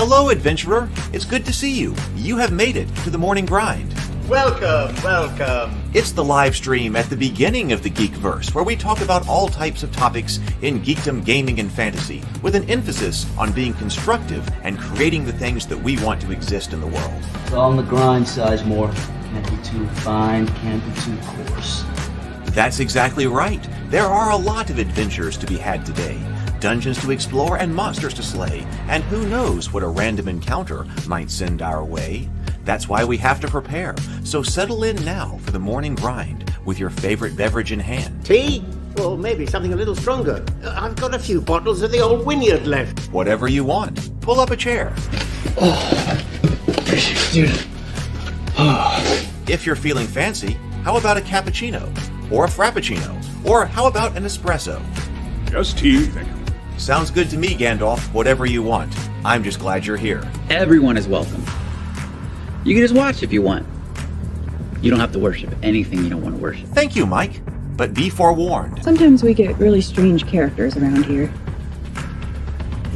Hello, adventurer. It's good to see you. You have made it to the morning grind. Welcome, welcome. It's the live stream at the beginning of the Geekverse, where we talk about all types of topics in geekdom, gaming, and fantasy, with an emphasis on being constructive and creating the things that we want to exist in the world. It's all on the grind, Sizemore. Can't be too fine, can't be too coarse. That's exactly right. There are a lot of adventures to be had today. Dungeons to explore and monsters to slay, and who knows what a random encounter might send our way. That's why we have to prepare, so settle in now for the morning grind with your favorite beverage in hand. Tea? Or maybe something a little stronger. I've got a few bottles of the old Wynyard left. Whatever you want. Pull up a chair. Dude. If you're feeling fancy, how about a cappuccino? Or a frappuccino? Or how about an espresso? Just tea, thank you. Sounds good to me, Gandalf. Whatever you want. I'm just glad you're here. Everyone is welcome. You can just watch if you want. You don't have to worship anything you don't want to worship. Thank you, Mike. But be forewarned. Sometimes we get really strange characters around here.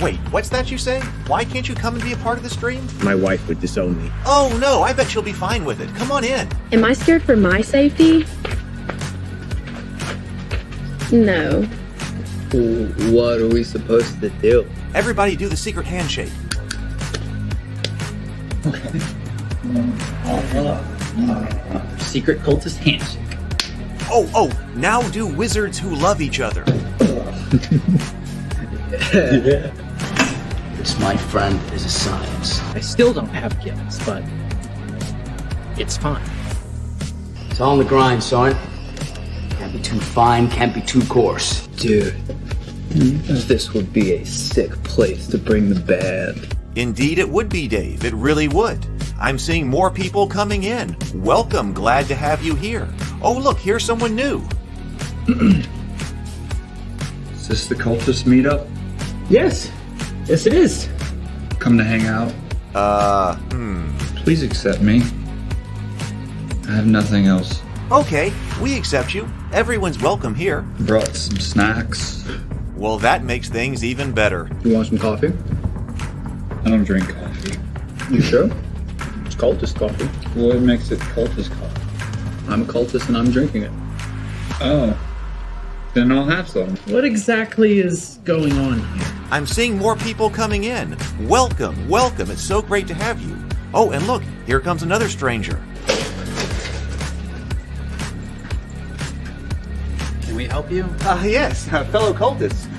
Wait, what's that you say? Why can't you come and be a part of the stream? My wife would disown me. Oh no, I bet she'll be fine with it. Come on in. Am I scared for my safety? No. What are we supposed to do? Everybody do the secret handshake. Secret cultist handshake. Oh, now do wizards who love each other. This, my friend, is a science. I still don't have gifts, but it's fine. It's all on the grind, son. Can't be too fine, can't be too coarse. Dude, this would be a sick place to bring the band. Indeed it would be, Dave. It really would. I'm seeing more people coming in. Welcome. Glad to have you here. Oh, look, here's someone new. Is this the cultist meetup? Yes it is. Come to hang out? Please accept me. I have nothing else. Okay, we accept you. Everyone's welcome here. Brought some snacks. Well, that makes things even better. You want some coffee? I don't drink coffee. You sure? It's cultist coffee. What makes it cultist coffee? I'm a cultist and I'm drinking it. Oh. Then I'll have some. What exactly is going on here? I'm seeing more people coming in. Welcome. It's so great to have you. Oh, and look, here comes another stranger. Can we help you? Yes, fellow cultists.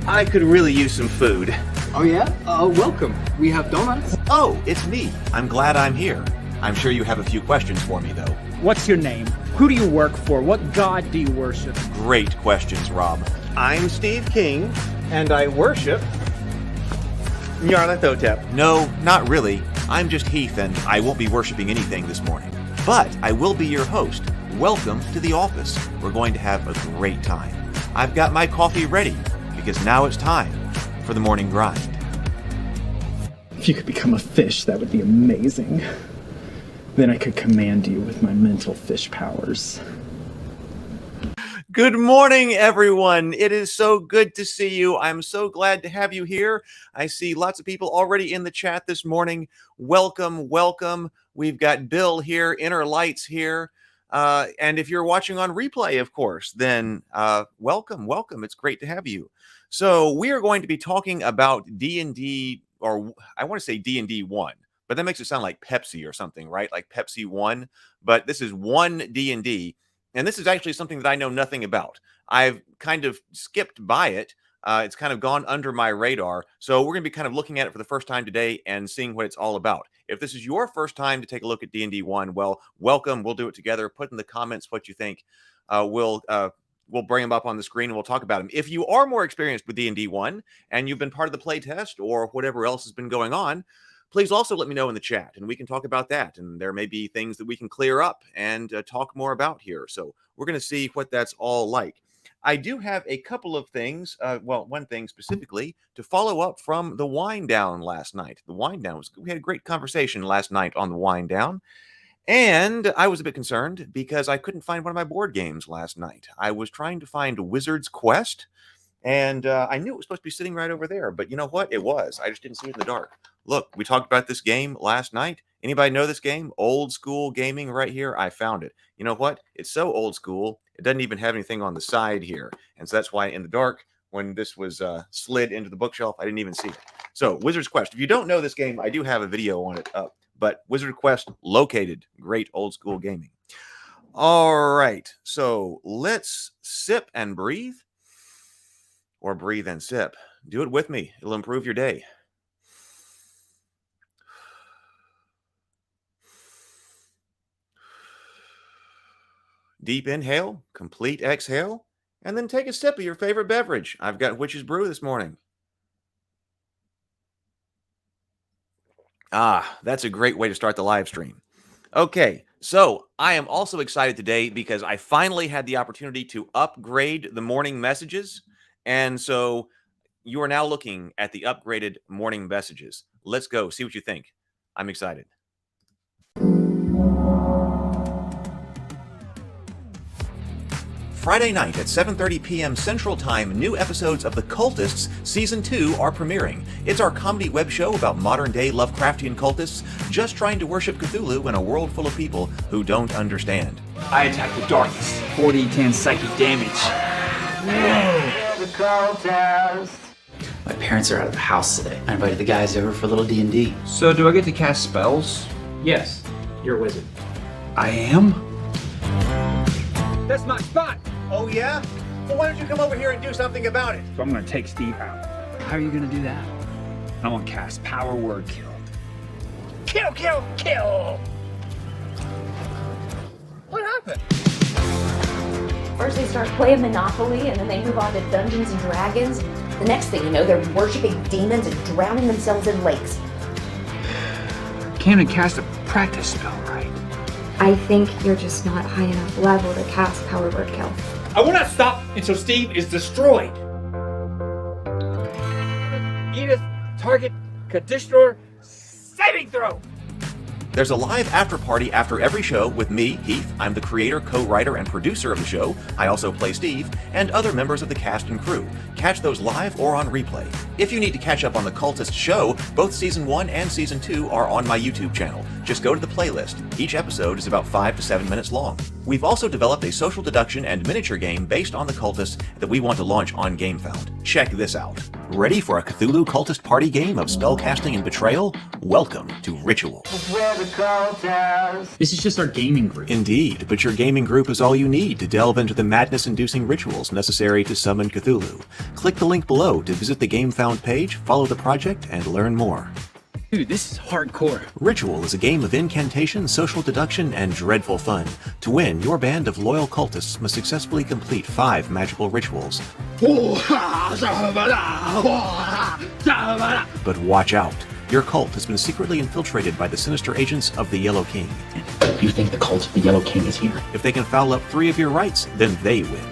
I could really use some food. Oh yeah? Welcome. We have donuts. Oh, it's me. I'm glad I'm here. I'm sure you have a few questions for me, though. What's your name? Who do you work for? What god do you worship? Great questions, Rob. I'm Steve King, and I worship Nyarlathotep. No, not really. I'm just Heath, and I won't be worshiping anything this morning. But I will be your host. Welcome to the office. We're going to have a great time. I've got my coffee ready, because now it's time for the morning grind. If you could become a fish, that would be amazing. Then I could command you with my mental fish powers. Good morning, everyone. It is so good to see you. I'm so glad to have you here. I see lots of people already in the chat this morning. Welcome. We've got Bill here, Inner Lights here. And if you're watching on replay, of course, then welcome. It's great to have you. So we are going to be talking about D&D, or I want to say D&D 1. But that makes it sound like Pepsi or something, right? Like Pepsi 1. But this is 1 D&D. And this is actually something that I know nothing about. I've kind of skipped by it. It's kind of gone under my radar. So we're going to be kind of looking at it for the first time today and seeing what it's all about. If this is your first time to take a look at D&D 1, well, welcome. We'll do it together. Put in the comments what you think. We'll bring them up on the screen and we'll talk about them. If you are more experienced with D&D 1 and you've been part of the playtest or whatever else has been going on, please also let me know in the chat and we can talk about that. And there may be things that we can clear up and talk more about here. So we're going to see what that's all like. I do have a couple of things, one thing specifically, to follow up from the wind down last night. The wind down we had a great conversation last night on the wind down. And I was a bit concerned because I couldn't find one of my board games last night. I was trying to find Wizard's Quest, and I knew it was supposed to be sitting right over there. But you know what? It was. I just didn't see it in the dark. Look, we talked about this game last night. Anybody know this game? Old school gaming right here. I found it. You know what? It's so old school, it doesn't even have anything on the side here. And so that's why in the dark, when this was slid into the bookshelf, I didn't even see it. So Wizard's Quest. If you don't know this game, I do have a video on it up. But Wizard Quest located. Great old school gaming. All right. So let's sip and breathe. Or breathe and sip. Do it with me. It'll improve your day. Deep inhale, complete exhale, and then take a sip of your favorite beverage. I've got Witch's Brew this morning. Ah, that's a great way to start the live stream. Okay, so I am also excited today because I finally had the opportunity to upgrade the morning messages. And so you are now looking at the upgraded morning messages. Let's go, see what you think. I'm excited. Friday night at 7:30 p.m. Central Time, new episodes of The Cultists Season 2 are premiering. It's our comedy web show about modern-day Lovecraftian cultists just trying to worship Cthulhu in a world full of people who don't understand. I attack the darkness. 40-10 psychic damage. My parents are out of the house today. I invited the guys over for a little D&D. So do I get to cast spells? Yes, you're a wizard. I am? That's my spot! Oh, yeah? Well, why don't you come over here and do something about it? So I'm going to take Steve out. How are you gonna do that? I'm going to cast Power Word Kill. Kill, kill, kill! What happened? First they start playing Monopoly, and then they move on to Dungeons and Dragons. The next thing you know, they're worshiping demons and drowning themselves in lakes. Can't even cast a practice spell right. I think you're just not high enough level to cast Power Word Kill. I will not stop until Steve is destroyed. Edith, target, conditioner, saving throw! There's a live after party after every show with me, Heath. I'm the creator, co-writer, and producer of the show. I also play Steve, and other members of the cast and crew. Catch those live or on replay. If you need to catch up on the Cultist show, both Season 1 and Season 2 are on my YouTube channel. Just go to the playlist. Each episode is about 5 to 7 minutes long. We've also developed a social deduction and miniature game based on the Cultist that we want to launch on GameFound. Check this out. Ready for a Cthulhu Cultist party game of spellcasting and betrayal? Welcome to Ritual. This is just our gaming group. Indeed, but your gaming group is all you need to delve into the madness-inducing rituals necessary to summon Cthulhu. Click the link below to visit the GameFound page, follow the project, and learn more. Dude, this is hardcore. Ritual is a game of incantation, social deduction, and dreadful fun. To win, your band of loyal cultists must successfully complete 5 magical rituals. But watch out. Your cult has been secretly infiltrated by the sinister agents of the Yellow King. You think the cult of the Yellow King is here? If they can foul up 3 of your rights, then they win.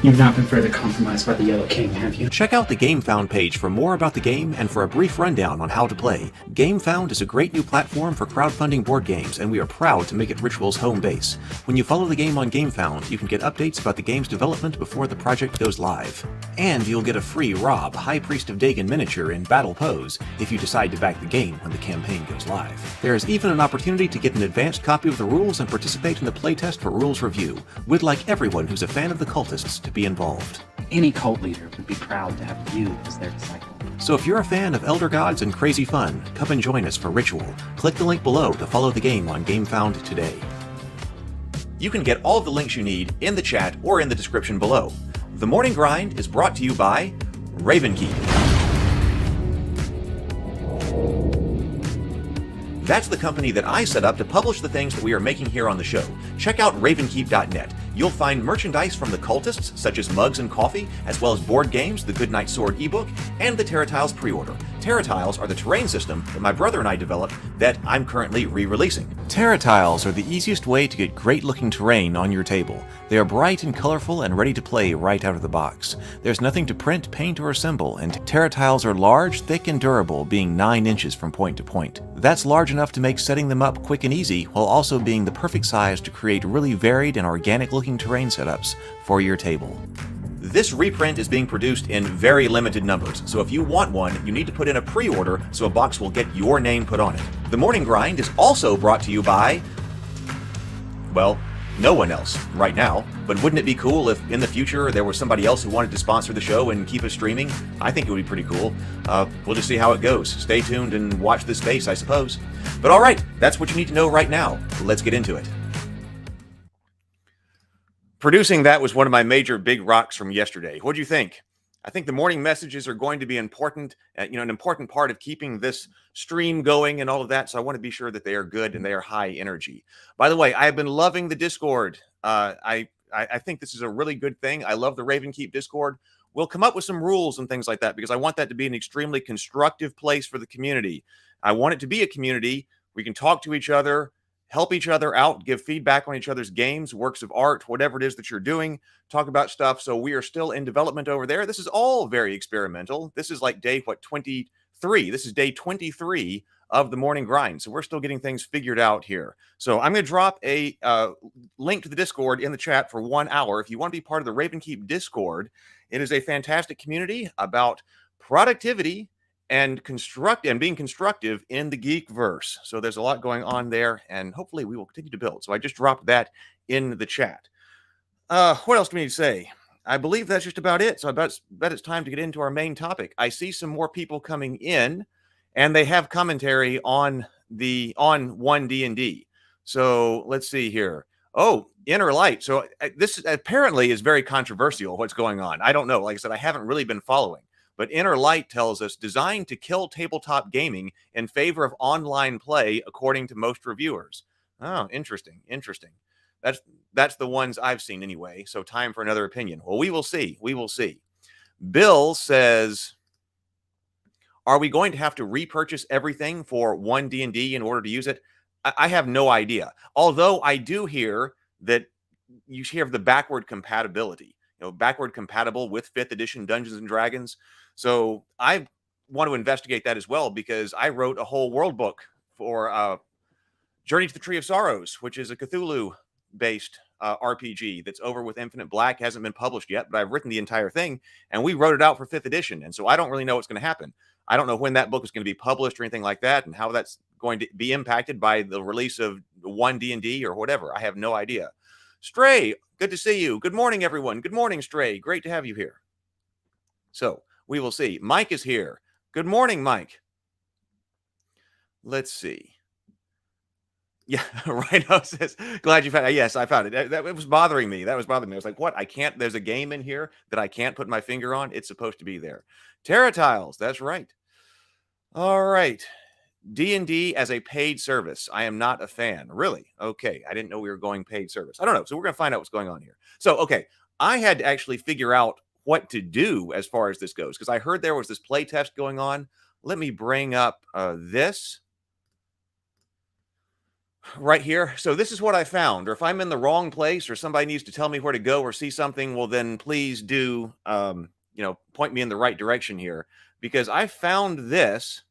You've not been further compromised by the Yellow King, have you? Check out the GameFound page for more about the game and for a brief rundown on how to play. GameFound is a great new platform for crowdfunding board games, and we are proud to make it Ritual's home base. When you follow the game on GameFound, you can get updates about the game's development before the project goes live. And you'll get a free Rob, High Priest of Dagon miniature in battle pose if you decide to back the game when the campaign goes live. There is even an opportunity to get an advanced copy of the rules and participate in the playtest for rules review. We'd like everyone who's a fan of the Cultists to be involved. Any cult leader would be proud to have you as their disciple. So if you're a fan of Elder Gods and crazy fun, come and join us for Ritual. Click the link below to follow the game on GameFound today. You can get all the links you need in the chat or in the description below. The Morning Grind is brought to you by Ravenkeep. That's the company that I set up to publish the things that we are making here on the show. Check out ravenkeep.net. You'll find merchandise from the Cultists, such as mugs and coffee, as well as board games, the Goodnight Sword ebook, and the Terra Tiles pre-order. Terra Tiles are the terrain system that my brother and I developed that I'm currently re-releasing. Terra Tiles are the easiest way to get great-looking terrain on your table. They are bright and colorful and ready to play right out of the box. There's nothing to print, paint, or assemble, and Terra Tiles are large, thick, and durable, being 9 inches from point to point. That's large enough to make setting them up quick and easy, while also being the perfect size to create really varied and organic-looking terrain setups for your table. This reprint is being produced in very limited numbers, so if you want one, you need to put in a pre-order so a box will get your name put on it. The Morning Grind is also brought to you by, well, no one else right now, but wouldn't it be cool if in the future there was somebody else who wanted to sponsor the show and keep us streaming? I think it would be pretty cool. We'll just see how it goes. Stay tuned and watch this space, I suppose. But all right, that's what you need to know right now. Let's get into it. Producing that was one of my major big rocks from yesterday. What do you think? I think the morning messages are going to be important, an important part of keeping this stream going and all of that. So I want to be sure that they are good and they are high energy. By the way, I've been loving the Discord. I think this is a really good thing. I love the Ravenkeep Discord. We'll come up with some rules and things like that because I want that to be an extremely constructive place for the community. I want it to be a community we can talk to each other, help each other out, give feedback on each other's games, works of art, whatever it is that you're doing, talk about stuff. So we are still in development over there. This is all very experimental. This is like day, 23? This is day 23 of the Morning Grind. So we're still getting things figured out here. So I'm going to drop a link to the Discord in the chat for 1 hour. If you want to be part of the Ravenkeep Discord, it is a fantastic community about productivity and being constructive in the Geekverse. So there's a lot going on there, and hopefully we will continue to build. So I just dropped that in the chat. What else do we need to say? I believe that's just about it. So I bet it's time to get into our main topic. I see some more people coming in, and they have commentary on 1 DnD. So let's see here. Oh, Inner Light. So this apparently is very controversial, what's going on. I don't know. Like I said, I haven't really been following. But Inner Light tells us, designed to kill tabletop gaming in favor of online play, according to most reviewers. Oh, interesting. That's the ones I've seen anyway. So time for another opinion. Well, we will see. Bill says, are we going to have to repurchase everything for 1 DnD in order to use it? I have no idea. Although I do hear that you hear of the backward compatibility. Backward compatible with 5th edition Dungeons and Dragons. So I want to investigate that as well because I wrote a whole world book for Journey to the Tree of Sorrows, which is a Cthulhu-based RPG that's over with Infinite Black. Hasn't been published yet, but I've written the entire thing, and we wrote it out for 5th edition. And so I don't really know what's going to happen. I don't know when that book is going to be published or anything like that, and how that's going to be impacted by the release of 1 DnD or whatever. I have no idea. Stray, good to see you. Good morning, everyone. Good morning, Stray. Great to have you here. So we will see. Mike is here. Good morning, Mike. Let's see. Yeah, Rhino says, glad you found it. Yes, I found it. That was bothering me. I was like, what? There's a game in here that I can't put my finger on. It's supposed to be there. Terra Tiles, that's right. All right. D&D as a paid service. I am not a fan. Really? Okay. I didn't know we were going paid service. I don't know. So we're going to find out what's going on here. So, okay. I had to actually figure out what to do as far as this goes because I heard there was this playtest going on. Let me bring up this right here. So this is what I found. Or if I'm in the wrong place or somebody needs to tell me where to go or see something, well, then please do, point me in the right direction here because I found this.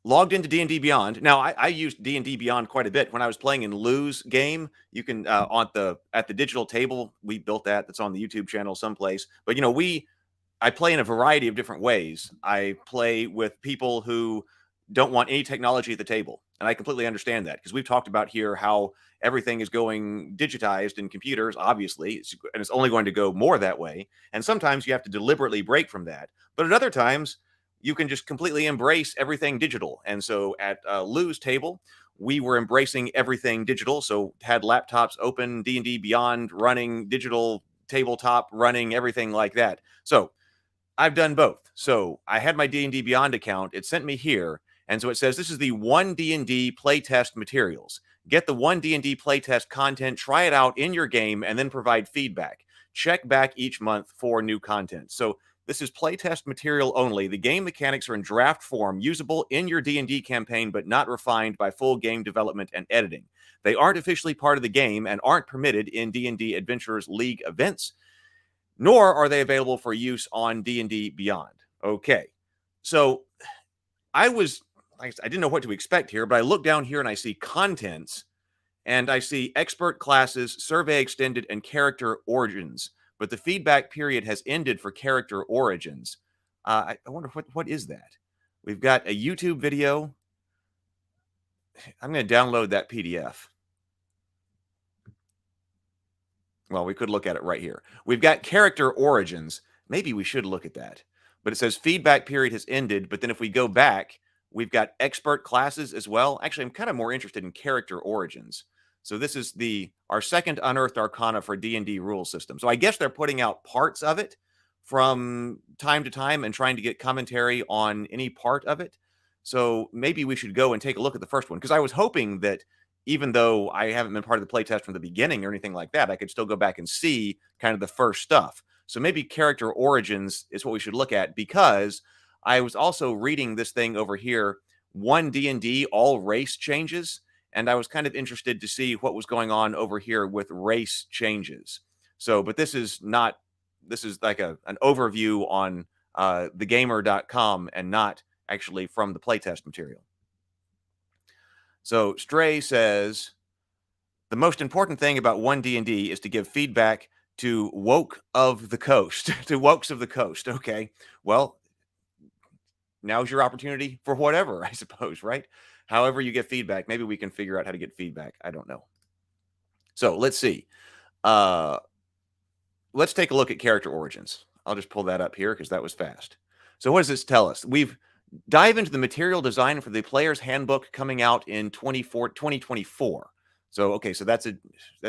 Logged into D&D Beyond. Now, I used D&D Beyond quite a bit when I was playing in Lou's game. You can at the digital table, we built that. That's on the YouTube channel someplace. But I play in a variety of different ways. I play with people who don't want any technology at the table, and I completely understand that because we've talked about here how everything is going digitized in computers. Obviously, and it's only going to go more that way. And sometimes you have to deliberately break from that. But at other times, you can just completely embrace everything digital. And so at Lou's table, we were embracing everything digital. So had laptops open, D&D Beyond running, digital tabletop running, everything like that. So I've done both. So I had my D&D Beyond account. It sent me here. And so it says, this is the 1 DnD playtest materials. Get the 1 DnD playtest content, try it out in your game, and then provide feedback. Check back each month for new content. So this is playtest material only. The game mechanics are in draft form, usable in your D&D campaign, but not refined by full game development and editing. They aren't officially part of the game and aren't permitted in D&D Adventurers League events, nor are they available for use on D&D Beyond. Okay, so I didn't know what to expect here, but I look down here and I see contents, And I see expert classes, survey extended, and character origins. But the feedback period has ended for character origins. I wonder what is that? We've got a YouTube video. I'm going to download that PDF. Well, we could look at it right here. We've got character origins. Maybe we should look at that. But it says feedback period has ended. But then if we go back, we've got expert classes as well. Actually, I'm kind of more interested in character origins. So this is our second unearthed arcana for D&D rule system. So I guess they're putting out parts of it from time to time and trying to get commentary on any part of it. So maybe we should go and take a look at the first one, because I was hoping that even though I haven't been part of the playtest from the beginning or anything like that, I could still go back and see kind of the first stuff. So maybe character origins is what we should look at, because I was also reading this thing over here, 1 D&D all race changes, and I was kind of interested to see what was going on over here with race changes. So, but this is like an overview on thegamer.com and not actually from the playtest material. So Stray says, the most important thing about 1 D&D is to give feedback to woke of the coast, to wokes of the coast. Okay, well, now's your opportunity for whatever, I suppose, right? However you get feedback, maybe we can figure out how to get feedback. I don't know. So let's see. Let's take a look at character origins. I'll just pull that up here because that was fast. So what does this tell us? We've dive into the material design for the player's handbook coming out in 2024. So, okay, so that's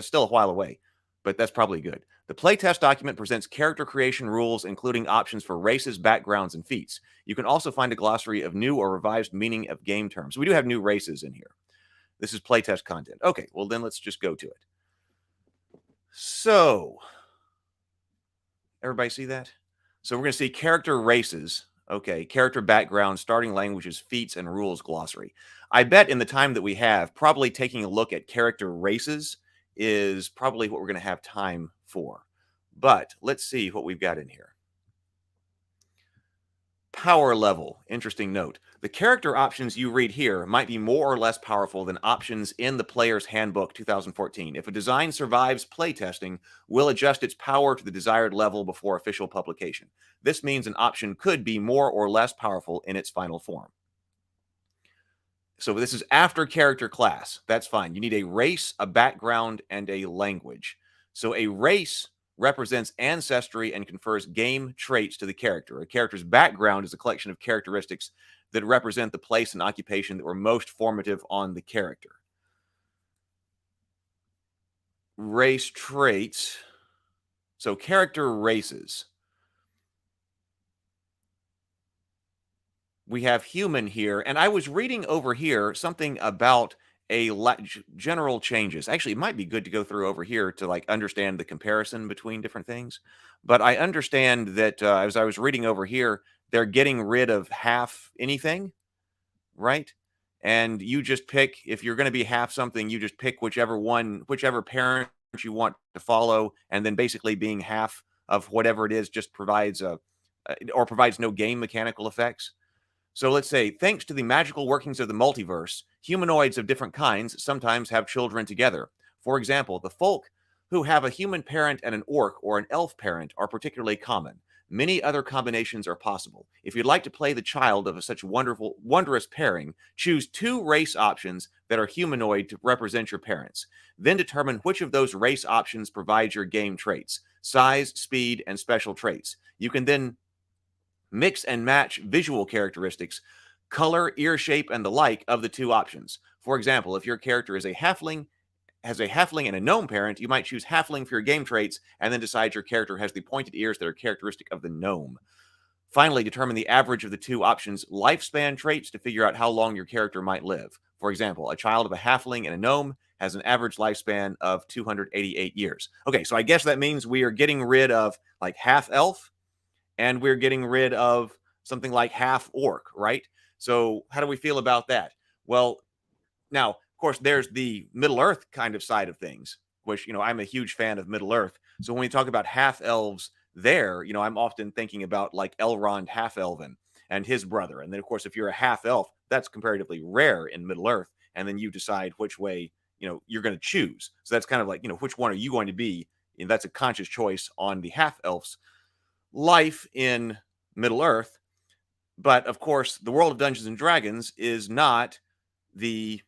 still a while away, but that's probably good. The playtest document presents character creation rules, including options for races, backgrounds, and feats. You can also find a glossary of new or revised meaning of game terms. We do have new races in here. This is playtest content. Okay, well then let's just go to it. So, everybody see that? So we're going to see character races. Okay, character background, starting languages, feats, and rules glossary. I bet in the time that we have, probably taking a look at character races is probably what we're going to have time for. But let's see what we've got in here. Power level. Interesting note. The character options you read here might be more or less powerful than options in the Player's Handbook 2014. If a design survives playtesting, we'll adjust its power to the desired level before official publication. This means an option could be more or less powerful in its final form. So this is after character class. That's fine. You need a race, a background, and a language. So a race represents ancestry and confers game traits to the character. A character's background is a collection of characteristics that represent the place and occupation that were most formative on the character. Race traits. So character races. We have human here, and I was reading over here something about general changes. Actually, it might be good to go through over here to like understand the comparison between different things. But I understand that as I was reading over here, they're getting rid of half anything, right? And you just pick, if you're going to be half something, you just pick whichever parent you want to follow, and then basically being half of whatever it is just provides provides no game mechanical effects. So let's say, thanks to the magical workings of the multiverse, humanoids of different kinds sometimes have children together. For example, the folk who have a human parent and an orc or an elf parent are particularly common. Many other combinations are possible. If you'd like to play the child of such wondrous pairing, choose 2 race options that are humanoid to represent your parents. Then determine which of those race options provides your game traits, size, speed, and special traits. You can then mix and match visual characteristics, color, ear shape, and the like of the 2 options. For example, if your character is has a halfling and a gnome parent, you might choose halfling for your game traits and then decide your character has the pointed ears that are characteristic of the gnome. Finally, determine the average of the 2 options' lifespan traits to figure out how long your character might live. For example, a child of a halfling and a gnome has an average lifespan of 288 years. Okay, so I guess that means we are getting rid of like half elf, and we're getting rid of something like half orc, right? So how do we feel about that? Well, now, of course, there's the Middle-earth kind of side of things, which, I'm a huge fan of Middle-earth. So when we talk about half-elves there, I'm often thinking about like Elrond half-elven and his brother. And then, of course, if you're a half-elf, that's comparatively rare in Middle-earth. And then you decide which way you're going to choose. So that's kind of like, which one are you going to be? And that's a conscious choice on the half elf's life in Middle Earth. But of course, the world of Dungeons and Dragons is not the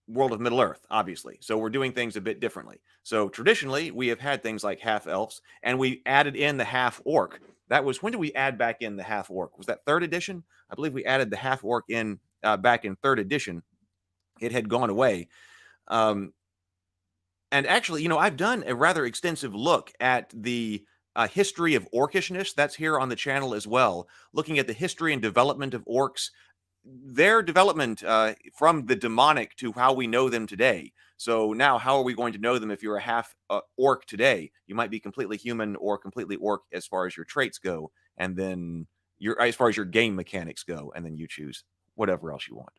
world of Middle Earth, obviously. So we're doing things a bit differently. So traditionally, we have had things like half elves, and we added in the half orc. That was, when did we add back in the half orc? Was that 3rd edition? I believe we added the half orc in back in 3rd edition. It had gone away. And actually, I've done a rather extensive look at the history of orcishness. That's here on the channel as well, looking at the history and development of orcs, their development from the demonic to how we know them today. So now, how are we going to know them if you're a half orc today? You might be completely human or completely orc as far as your traits go, and then as far as your game mechanics go, and then you choose whatever else you want.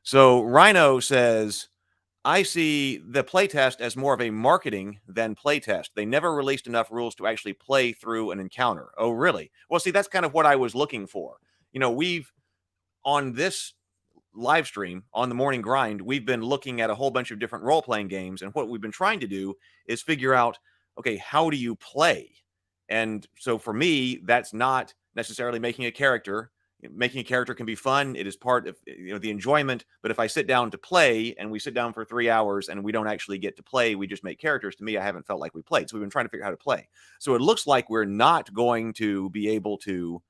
So Rhino says, I see the playtest as more of a marketing than playtest. They never released enough rules to actually play through an encounter. Oh, really? Well, see, that's kind of what I was looking for. We've, on this live stream, on the Morning Grind, we've been looking at a whole bunch of different role-playing games, and what we've been trying to do is figure out, okay, how do you play? And so for me, that's not necessarily making a character. Making a character can be fun. It is part of the enjoyment. But if I sit down to play and we sit down for 3 hours and we don't actually get to play, we just make characters. To me, I haven't felt like we played. So we've been trying to figure out how to play. So it looks like we're not going to be able to,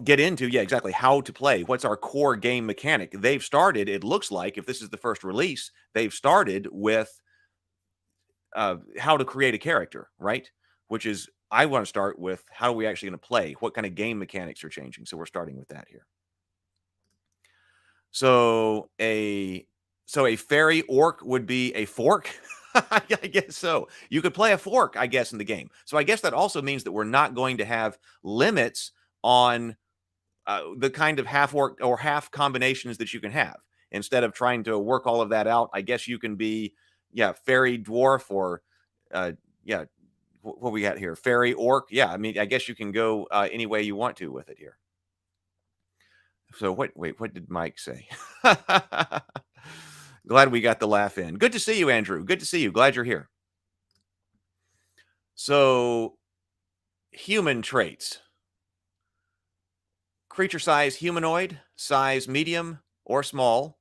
get into, exactly, how to play. What's our core game mechanic? They've started, it looks like, if this is the first release, they've started with how to create a character, right? Which is, I want to start with, how are we actually going to play? What kind of game mechanics are changing? So we're starting with that here. So a fairy orc would be a fork. I guess so. You could play a fork, I guess, in the game. So I guess that also means that we're not going to have limits on the kind of half orc or half combinations that you can have. Instead of trying to work all of that out, I guess you can be, fairy dwarf, or what we got here? Fairy orc. Yeah, I mean, I guess you can go any way you want to with it here. So what did Mike say? Glad we got the laugh in. Good to see you, Andrew. Good to see you. Glad you're here. So, human traits. Creature size, humanoid. Size, medium or small.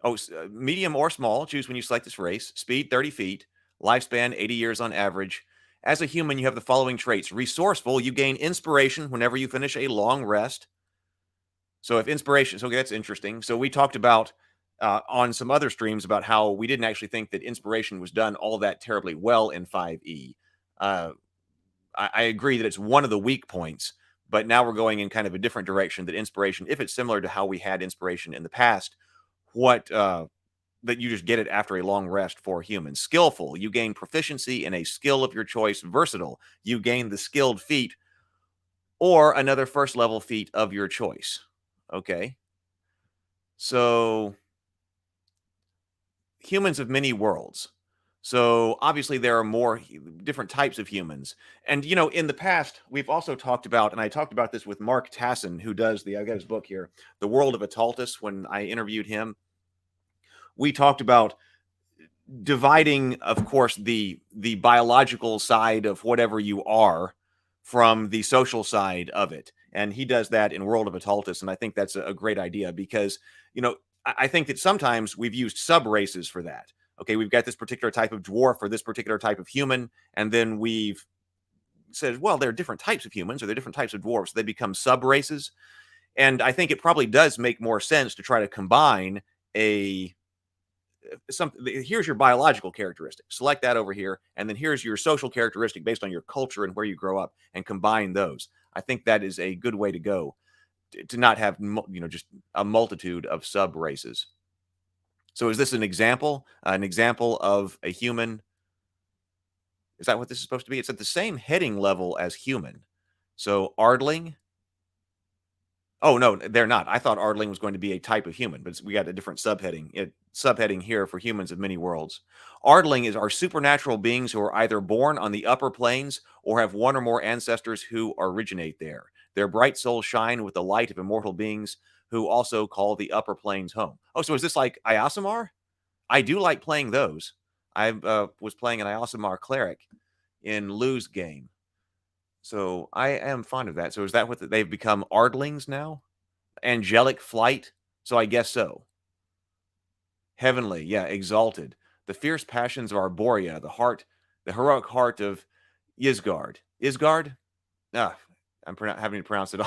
Oh, medium or small. Choose when you select this race. Speed, 30 feet. Lifespan, 80 years on average. As a human, you have the following traits. Resourceful, you gain inspiration whenever you finish a long rest. So if inspiration, so that's interesting. So we talked about on some other streams about how we didn't actually think that inspiration was done all that terribly well in 5e. I agree that it's one of the weak points, but now we're going in kind of a different direction, that inspiration, if it's similar to how we had inspiration in the past, that you just get it after a long rest for humans. Skillful, you gain proficiency in a skill of your choice. Versatile, you gain the skilled feat or another first level feat of your choice. Okay. So humans of many worlds. So obviously there are more different types of humans. And, in the past, we've also talked about, and I talked about this with Mark Tassin, who does I've got his book here, The World of Ataltus, when I interviewed him. We talked about dividing, of course, the biological side of whatever you are from the social side of it. And he does that in World of Ataltus. And I think that's a great idea because, I think that sometimes we've used sub-races for that. Okay, we've got this particular type of dwarf or this particular type of human, and then we've said, well, there are different types of humans or there are different types of dwarves. So they become sub-races. And I think it probably does make more sense to try to combine here's your biological characteristic. Select that over here, and then here's your social characteristic based on your culture and where you grow up, and combine those. I think that is a good way to go, to not have just a multitude of sub races. So is this an example? An example of a human? Is that what this is supposed to be? It's at the same heading level as human. So Ardling. Oh, no, they're not. I thought Ardling was going to be a type of human, but we got a different subheading. Subheading here for humans of many worlds. Ardling are supernatural beings who are either born on the upper planes or have one or more ancestors who originate there. Their bright souls shine with the light of immortal beings who also call the upper planes home. Oh, so is this like Iasamar? I do like playing those. I was playing an Iasamar cleric in Lou's game. So I am fond of that. So is that what they've become Ardlings now? Angelic flight? So I guess so. Heavenly, yeah, exalted. The fierce passions of Arborea, the heroic heart of Isgard. Isgard? Ah, I'm having to pronounce it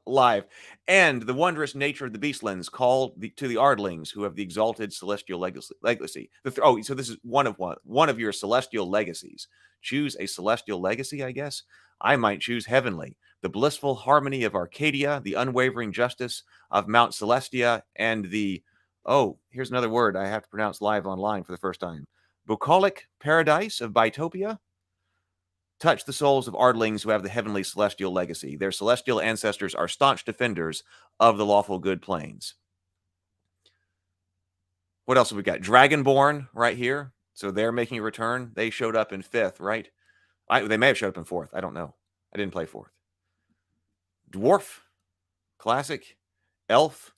live. And the wondrous nature of the Beastlands called to the Ardlings who have the exalted celestial legacy. So this is one of your celestial legacies. Choose a celestial legacy, I guess. I might choose heavenly. The blissful harmony of Arcadia, the unwavering justice of Mount Celestia, and the here's another word I have to pronounce live online for the first time. Bucolic paradise of Bitopia. Touch the souls of Ardlings who have the heavenly celestial legacy. Their celestial ancestors are staunch defenders of the lawful good planes. What else have we got? Dragonborn right here. So they're making a return. They showed up in 5th, right? They may have showed up in 4th. I don't know. I didn't play 4th. Dwarf. Classic. Elf.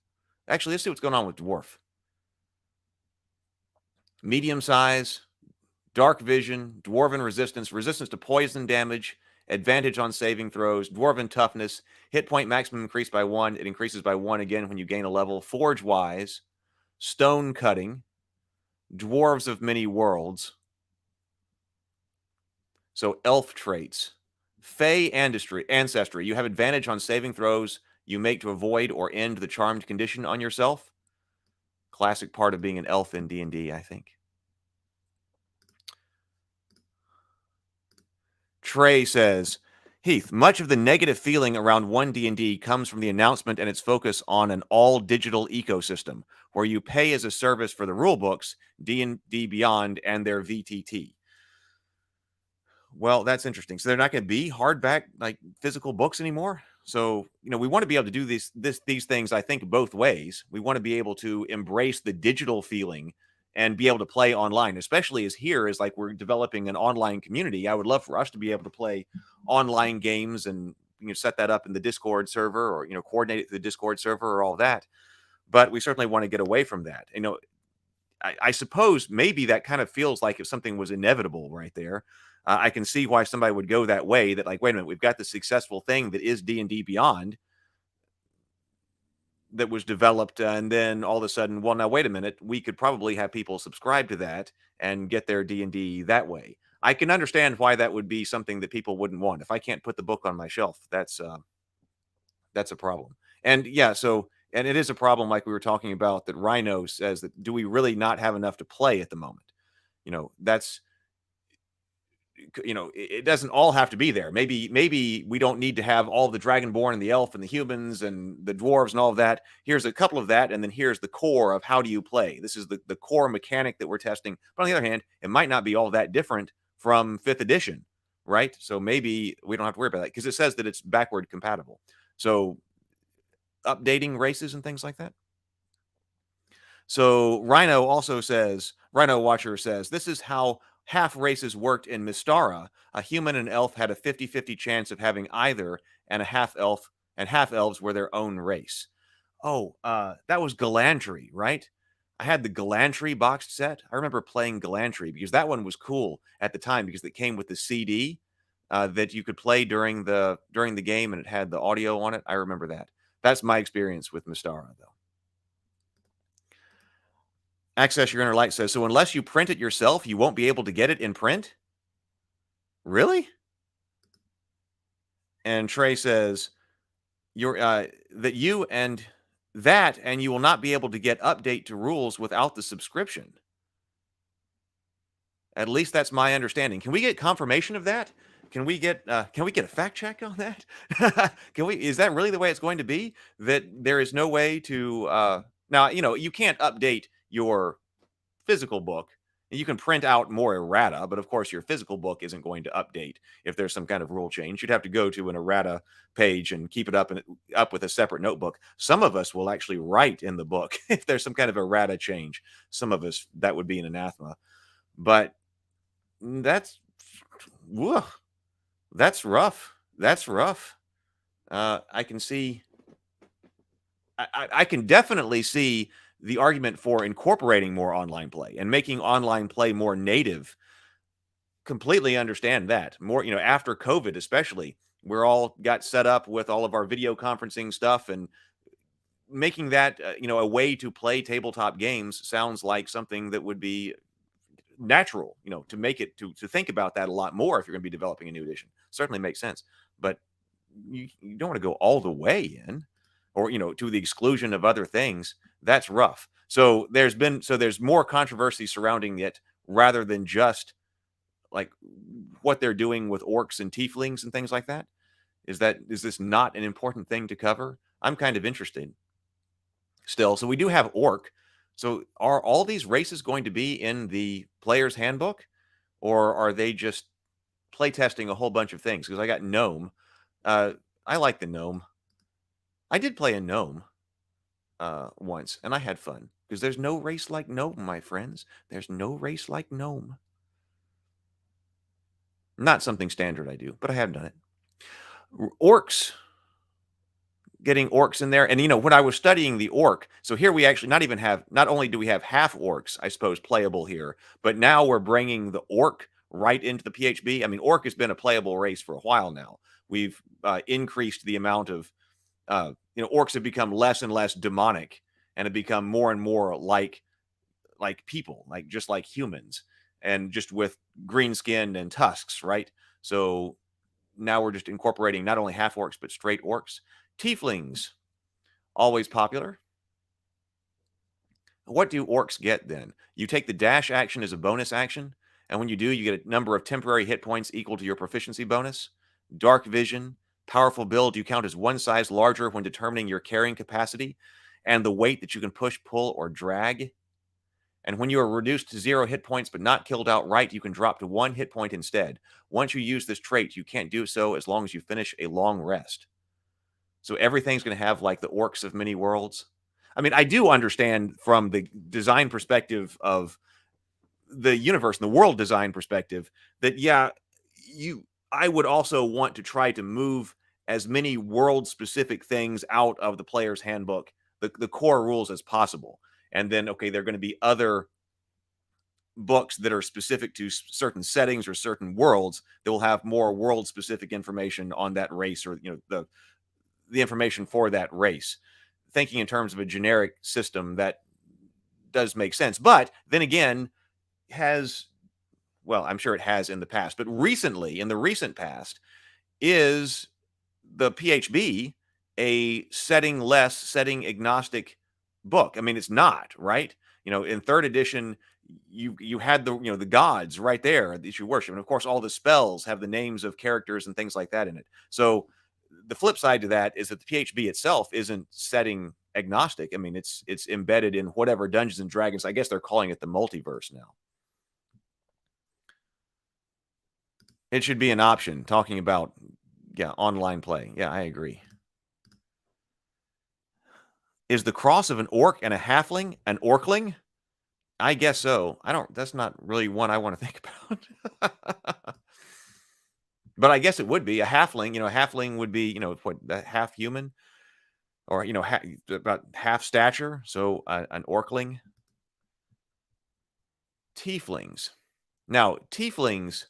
Actually, let's see what's going on with Dwarf. Medium size. Dark vision, dwarven resistance, resistance to poison damage, advantage on saving throws, dwarven toughness, hit point maximum increased by 1. It increases by 1 again when you gain a level. Forge wise, stone cutting, dwarves of many worlds. So elf traits. Fey ancestry. You have advantage on saving throws you make to avoid or end the charmed condition on yourself. Classic part of being an elf in D&D, I think. Trey says, Heath, much of the negative feeling around 1D&D comes from the announcement and its focus on an all-digital ecosystem, where you pay as a service for the rulebooks, D&D Beyond, and their VTT. Well, that's interesting. So they're not going to be hardback, like physical books anymore? So, we want to be able to do these things, I think, both ways. We want to be able to embrace the digital feeling and be able to play online, especially as like we're developing an online community. I would love for us to be able to play online games and set that up in the Discord server or coordinate it to the Discord server or all that. But we certainly want to get away from that. I suppose maybe that kind of feels like if something was inevitable right there. I can see why somebody would go that way. That like, wait a minute, we've got the successful thing that is D&D Beyond that was developed, and then all of a sudden, well, now wait a minute, we could probably have people subscribe to that and get their D&D that way. I can understand why that would be something that people wouldn't want. If I can't put the book on my shelf, that's a problem. And yeah, and it is a problem, like we were talking about, that Rhino says that do we really not have enough to play at the moment? That's it doesn't all have to be there. Maybe we don't need to have all the Dragonborn and the elf and the humans and the dwarves and all of that. Here's a couple of that, and then here's the core of how do you play. This is the core mechanic that we're testing. But on the other hand, it might not be all that different from 5th edition, right? So maybe we don't have to worry about that because it says that it's backward compatible. So updating races and things like that. So Rhino Watcher says, this is how half races worked in Mystara. A human and elf had a 50-50 chance of having either, and a half elf and half elves were their own race. Oh, that was Galantry, right? I had the Galantry boxed set. I remember playing Galantry because that one was cool at the time because it came with the CD that you could play during the game, and it had the audio on it. I remember that. That's my experience with Mystara, though. Access Your Inner Light says, so unless you print it yourself, you won't be able to get it in print? Really? And Trey says, you will not be able to get update to rules without the subscription. At least that's my understanding. Can we get confirmation of that? Can we get a fact check on that? Is that really the way it's going to be? That there is no way to now, you can't update your physical book. You can print out more errata, but of course your physical book isn't going to update if there's some kind of rule change. You'd have to go to an errata page and keep it up with a separate notebook. Some of us will actually write in the book if there's some kind of errata change. Some of us, that would be an anathema. But that's rough. That's rough. I can see I can definitely see the argument for incorporating more online play and making online play more native. Completely understand that. More, after COVID, especially, we're all got set up with all of our video conferencing stuff, and making that, a way to play tabletop games sounds like something that would be natural, to make it to think about that a lot more if you're going to be developing a new edition. Certainly makes sense. But you don't want to go all the way in, or, to the exclusion of other things. That's rough. So there's more controversy surrounding it rather than just like what they're doing with orcs and tieflings and things like that. Is this not an important thing to cover? I'm kind of interested still. So we do have orc. So are all these races going to be in the player's handbook, or are they just playtesting a whole bunch of things? Because I got gnome. I like the gnome. I did play a gnome once, and I had fun, because there's no race like gnome, my friends. There's no race like gnome. Not something standard I do, but I have done it. Orcs. Getting orcs in there. And, when I was studying the orc, so here we actually not only do we have half orcs, I suppose, playable here, but now we're bringing the orc right into the PHB. I mean, orc has been a playable race for a while now. We've increased the amount of, orcs have become less and less demonic, and have become more and more like people, just like humans, and just with green skin and tusks, right? So now we're just incorporating not only half orcs, but straight orcs. Tieflings, always popular. What do orcs get then? You take the dash action as a bonus action, and when you do, you get a number of temporary hit points equal to your proficiency bonus. Dark vision, powerful build. You count as one size larger when determining your carrying capacity and the weight that you can push, pull, or drag. And when you are reduced to 0 hit points but not killed outright, you can drop to 1 hit point instead. Once you use this trait, you can't do so as long as you finish a long rest. So everything's going to have like the orcs of many worlds. I mean, I do understand from the design perspective of the universe and the world design perspective that, yeah, I would also want to try to move as many world-specific things out of the player's handbook, the core rules, as possible. And then, okay, there are going to be other books that are specific to certain settings or certain worlds that will have more world-specific information on that race, or, the information for that race. Thinking in terms of a generic system, that does make sense. But then again, I'm sure it has in the past, but recently, in the recent past, is the PHB a setting agnostic book? I mean, it's not, right? In 3rd edition, you had the gods right there that you worship. And of course, all the spells have the names of characters and things like that in it. So the flip side to that is that the PHB itself isn't setting agnostic. I mean, it's embedded in whatever Dungeons and Dragons. I guess they're calling it the multiverse now. It should be an option, talking about, online play. Yeah, I agree. Is the cross of an orc and a halfling an orcling? I guess so. That's not really one I want to think about. But I guess it would be a halfling. A halfling would be, half human, or, about half stature. So an orcling. Tieflings. Now, tieflings,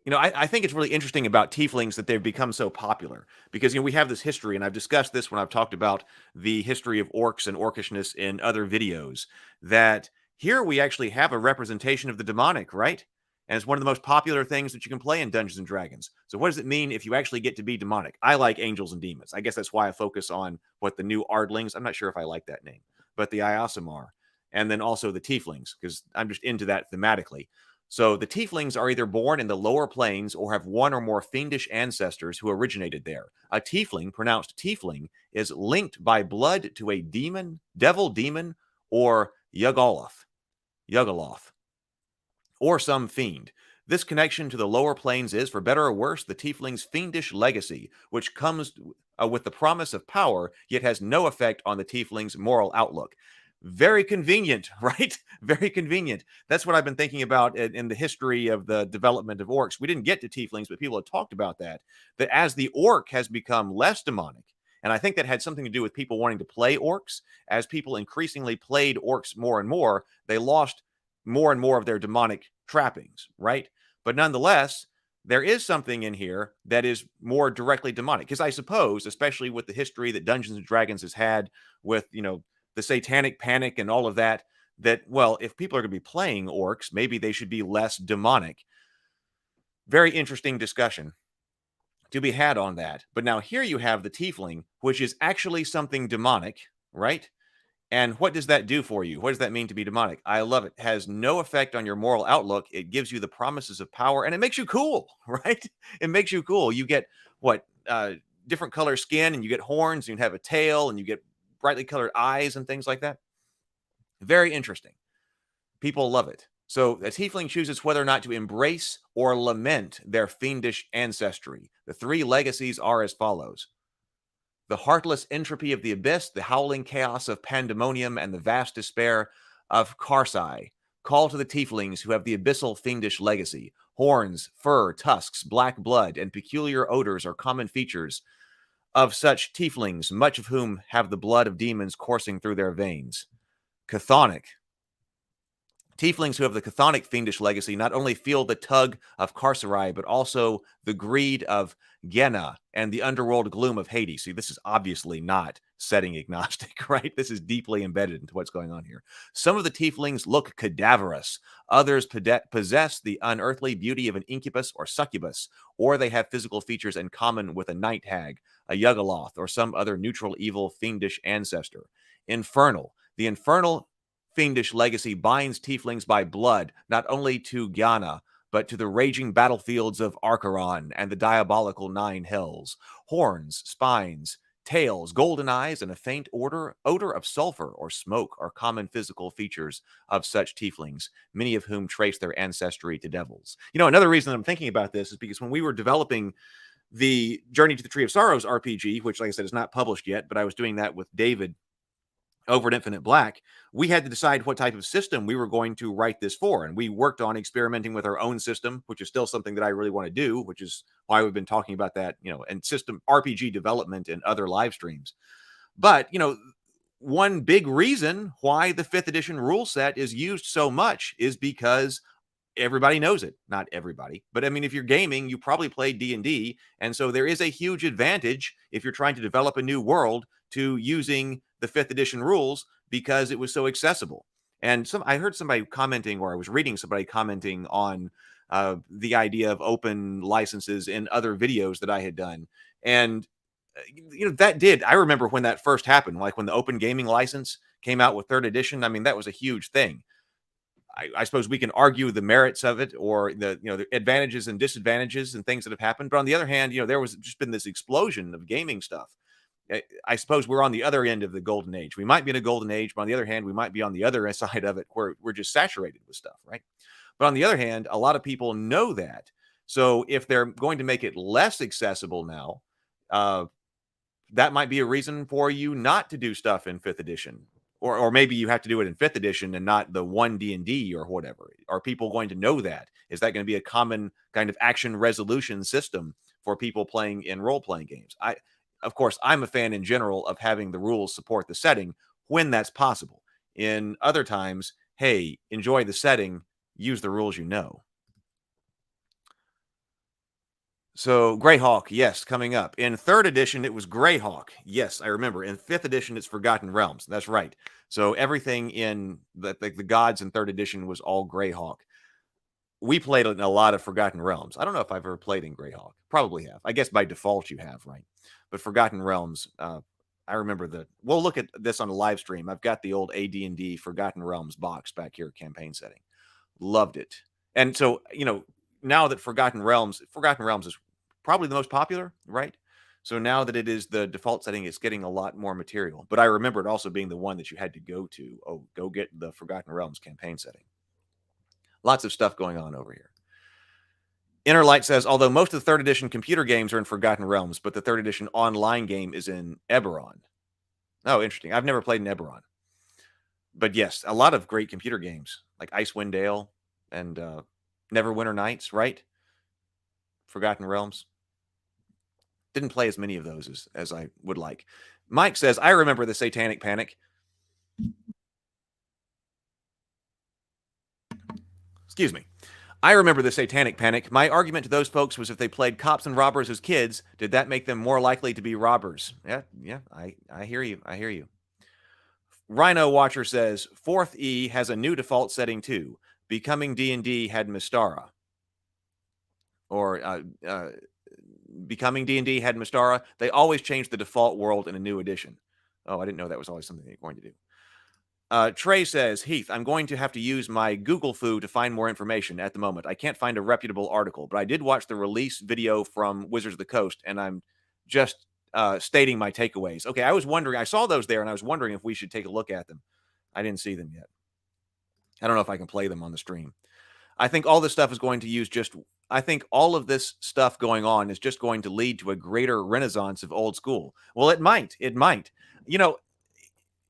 I think it's really interesting about tieflings that they've become so popular, because, we have this history, and I've discussed this when I've talked about the history of orcs and orcishness in other videos, that here we actually have a representation of the demonic, right? And it's one of the most popular things that you can play in Dungeons and Dragons. So what does it mean if you actually get to be demonic? I like angels and demons. I guess that's why I focus on what the new Ardlings, I'm not sure if I like that name, but the Iasimar, and then also the tieflings, because I'm just into that thematically. So the tieflings are either born in the lower planes or have one or more fiendish ancestors who originated there. A tiefling, pronounced tiefling, is linked by blood to a devil demon, or Yugoloth, or some fiend. This connection to the lower planes is, for better or worse, the tiefling's fiendish legacy, which comes with the promise of power, yet has no effect on the tiefling's moral outlook. Very convenient, right? Very convenient. That's what I've been thinking about in the history of the development of orcs. We didn't get to tieflings, but people have talked about that as the orc has become less demonic And I think that had something to do with people wanting to play orcs. As people increasingly played orcs more and more, they lost more and more of their demonic trappings, right? But nonetheless, there is something in here that is more directly demonic. Because I suppose, especially with the history that Dungeons and Dragons has had with, the satanic panic and all of that, well, if people are going to be playing orcs, maybe they should be less demonic. Very interesting discussion to be had on that. But now here you have the tiefling, which is actually something demonic, right? And what does that do for you? What does that mean to be demonic? I love it. It has no effect on your moral outlook. It gives you the promises of power, and it makes you cool, right? It makes you cool. You get different color skin, and you get horns, and you have a tail, and you get brightly colored eyes and things like that. Very interesting. People love it. So a tiefling chooses whether or not to embrace or lament their fiendish ancestry. The 3 legacies are as follows: the heartless entropy of the abyss, the howling chaos of pandemonium, and the vast despair of Karsai. Call to the tieflings who have the abyssal fiendish legacy. Horns, fur, tusks, black blood, and peculiar odors are common features of such tieflings, much of whom have the blood of demons coursing through their veins. Chthonic. Tieflings who have the chthonic fiendish legacy not only feel the tug of Carcerai, but also the greed of Gehenna and the underworld gloom of Hades. See, this is obviously not setting agnostic, right? This is deeply embedded into what's going on here. Some of the tieflings look cadaverous. Others possess the unearthly beauty of an incubus or succubus, or they have physical features in common with a night hag, a Yugoloth, or some other neutral evil fiendish ancestor. Infernal. The infernal fiendish legacy binds tieflings by blood, not only to Gehenna, but to the raging battlefields of Archaron and the diabolical 9 hells. Horns, spines, tails, golden eyes, and a faint odor of sulfur or smoke are common physical features of such tieflings, many of whom trace their ancestry to devils. Another reason I'm thinking about this is because when we were developing the Journey to the Tree of Sorrows RPG, which, like I said, is not published yet, but I was doing that with David over at Infinite Black, we had to decide what type of system we were going to write this for. And we worked on experimenting with our own system, which is still something that I really want to do, which is why we've been talking about that, and system RPG development in other live streams. But, one big reason why the 5th edition rule set is used so much is because everybody knows it. Not everybody, but I mean, if you're gaming, you probably play D&D. And so there is a huge advantage if you're trying to develop a new world to using the 5th edition rules because it was so accessible. And I heard somebody commenting, or I was reading somebody commenting on the idea of open licenses in other videos that I had done. And, I remember when that first happened, like when the open gaming license came out with 3rd edition. I mean, that was a huge thing. I suppose we can argue the merits of it or the advantages and disadvantages and things that have happened. But on the other hand, there was just been this explosion of gaming stuff. I suppose we're on the other end of the golden age. We might be in a golden age, but on the other hand, we might be on the other side of it where we're just saturated with stuff, right? But on the other hand, a lot of people know that. So if they're going to make it less accessible now, that might be a reason for you not to do stuff in 5th edition. Or maybe you have to do it in 5th edition and not the 1 D&D or whatever. Are people going to know that? Is that going to be a common kind of action resolution system for people playing in role-playing games? Of course, I'm a fan in general of having the rules support the setting when that's possible. In other times, hey, enjoy the setting, use the rules you know. So Greyhawk, yes, coming up. In 3rd edition, it was Greyhawk. Yes, I remember. In 5th edition, it's Forgotten Realms. That's right. So everything in the gods in 3rd edition was all Greyhawk. We played in a lot of Forgotten Realms. I don't know if I've ever played in Greyhawk. Probably have. I guess by default you have, right? But Forgotten Realms, I remember we'll look at this on a live stream. I've got the old AD&D Forgotten Realms box back here, campaign setting. Loved it. And so, now that Forgotten Realms is probably the most popular, right? So now that it is the default setting, it's getting a lot more material. But I remember it also being the one that you had to go to. Oh, go get the Forgotten Realms campaign setting. Lots of stuff going on over here. Innerlight says, although most of the 3rd edition computer games are in Forgotten Realms, but the 3rd edition online game is in Eberron. Oh, interesting. I've never played in Eberron. But yes, a lot of great computer games like Icewind Dale and Neverwinter Nights, right? Forgotten Realms. Didn't play as many of those as I would like. Mike says, I remember the Satanic Panic. Excuse me. I remember the Satanic Panic. My argument to those folks was if they played cops and robbers as kids, did that make them more likely to be robbers? Yeah, I hear you. I hear you. Rhino Watcher says, 4th E has a new default setting too. Becoming D&D had Mystara. Or Becoming D&D had Mystara. They always change the default world in a new edition. Oh, I didn't know that was always something they're going to do. Trey says, Heath, I'm going to have to use my Google Foo to find more information at the moment. I can't find a reputable article, but I did watch the release video from Wizards of the Coast, and I'm just stating my takeaways. Okay, I was wondering, I saw those there, and I was wondering if we should take a look at them. I didn't see them yet. I don't know if I can play them on the stream. I think all this stuff is going to use I think all of this stuff going on is just going to lead to a greater renaissance of old school. Well, it might. You know,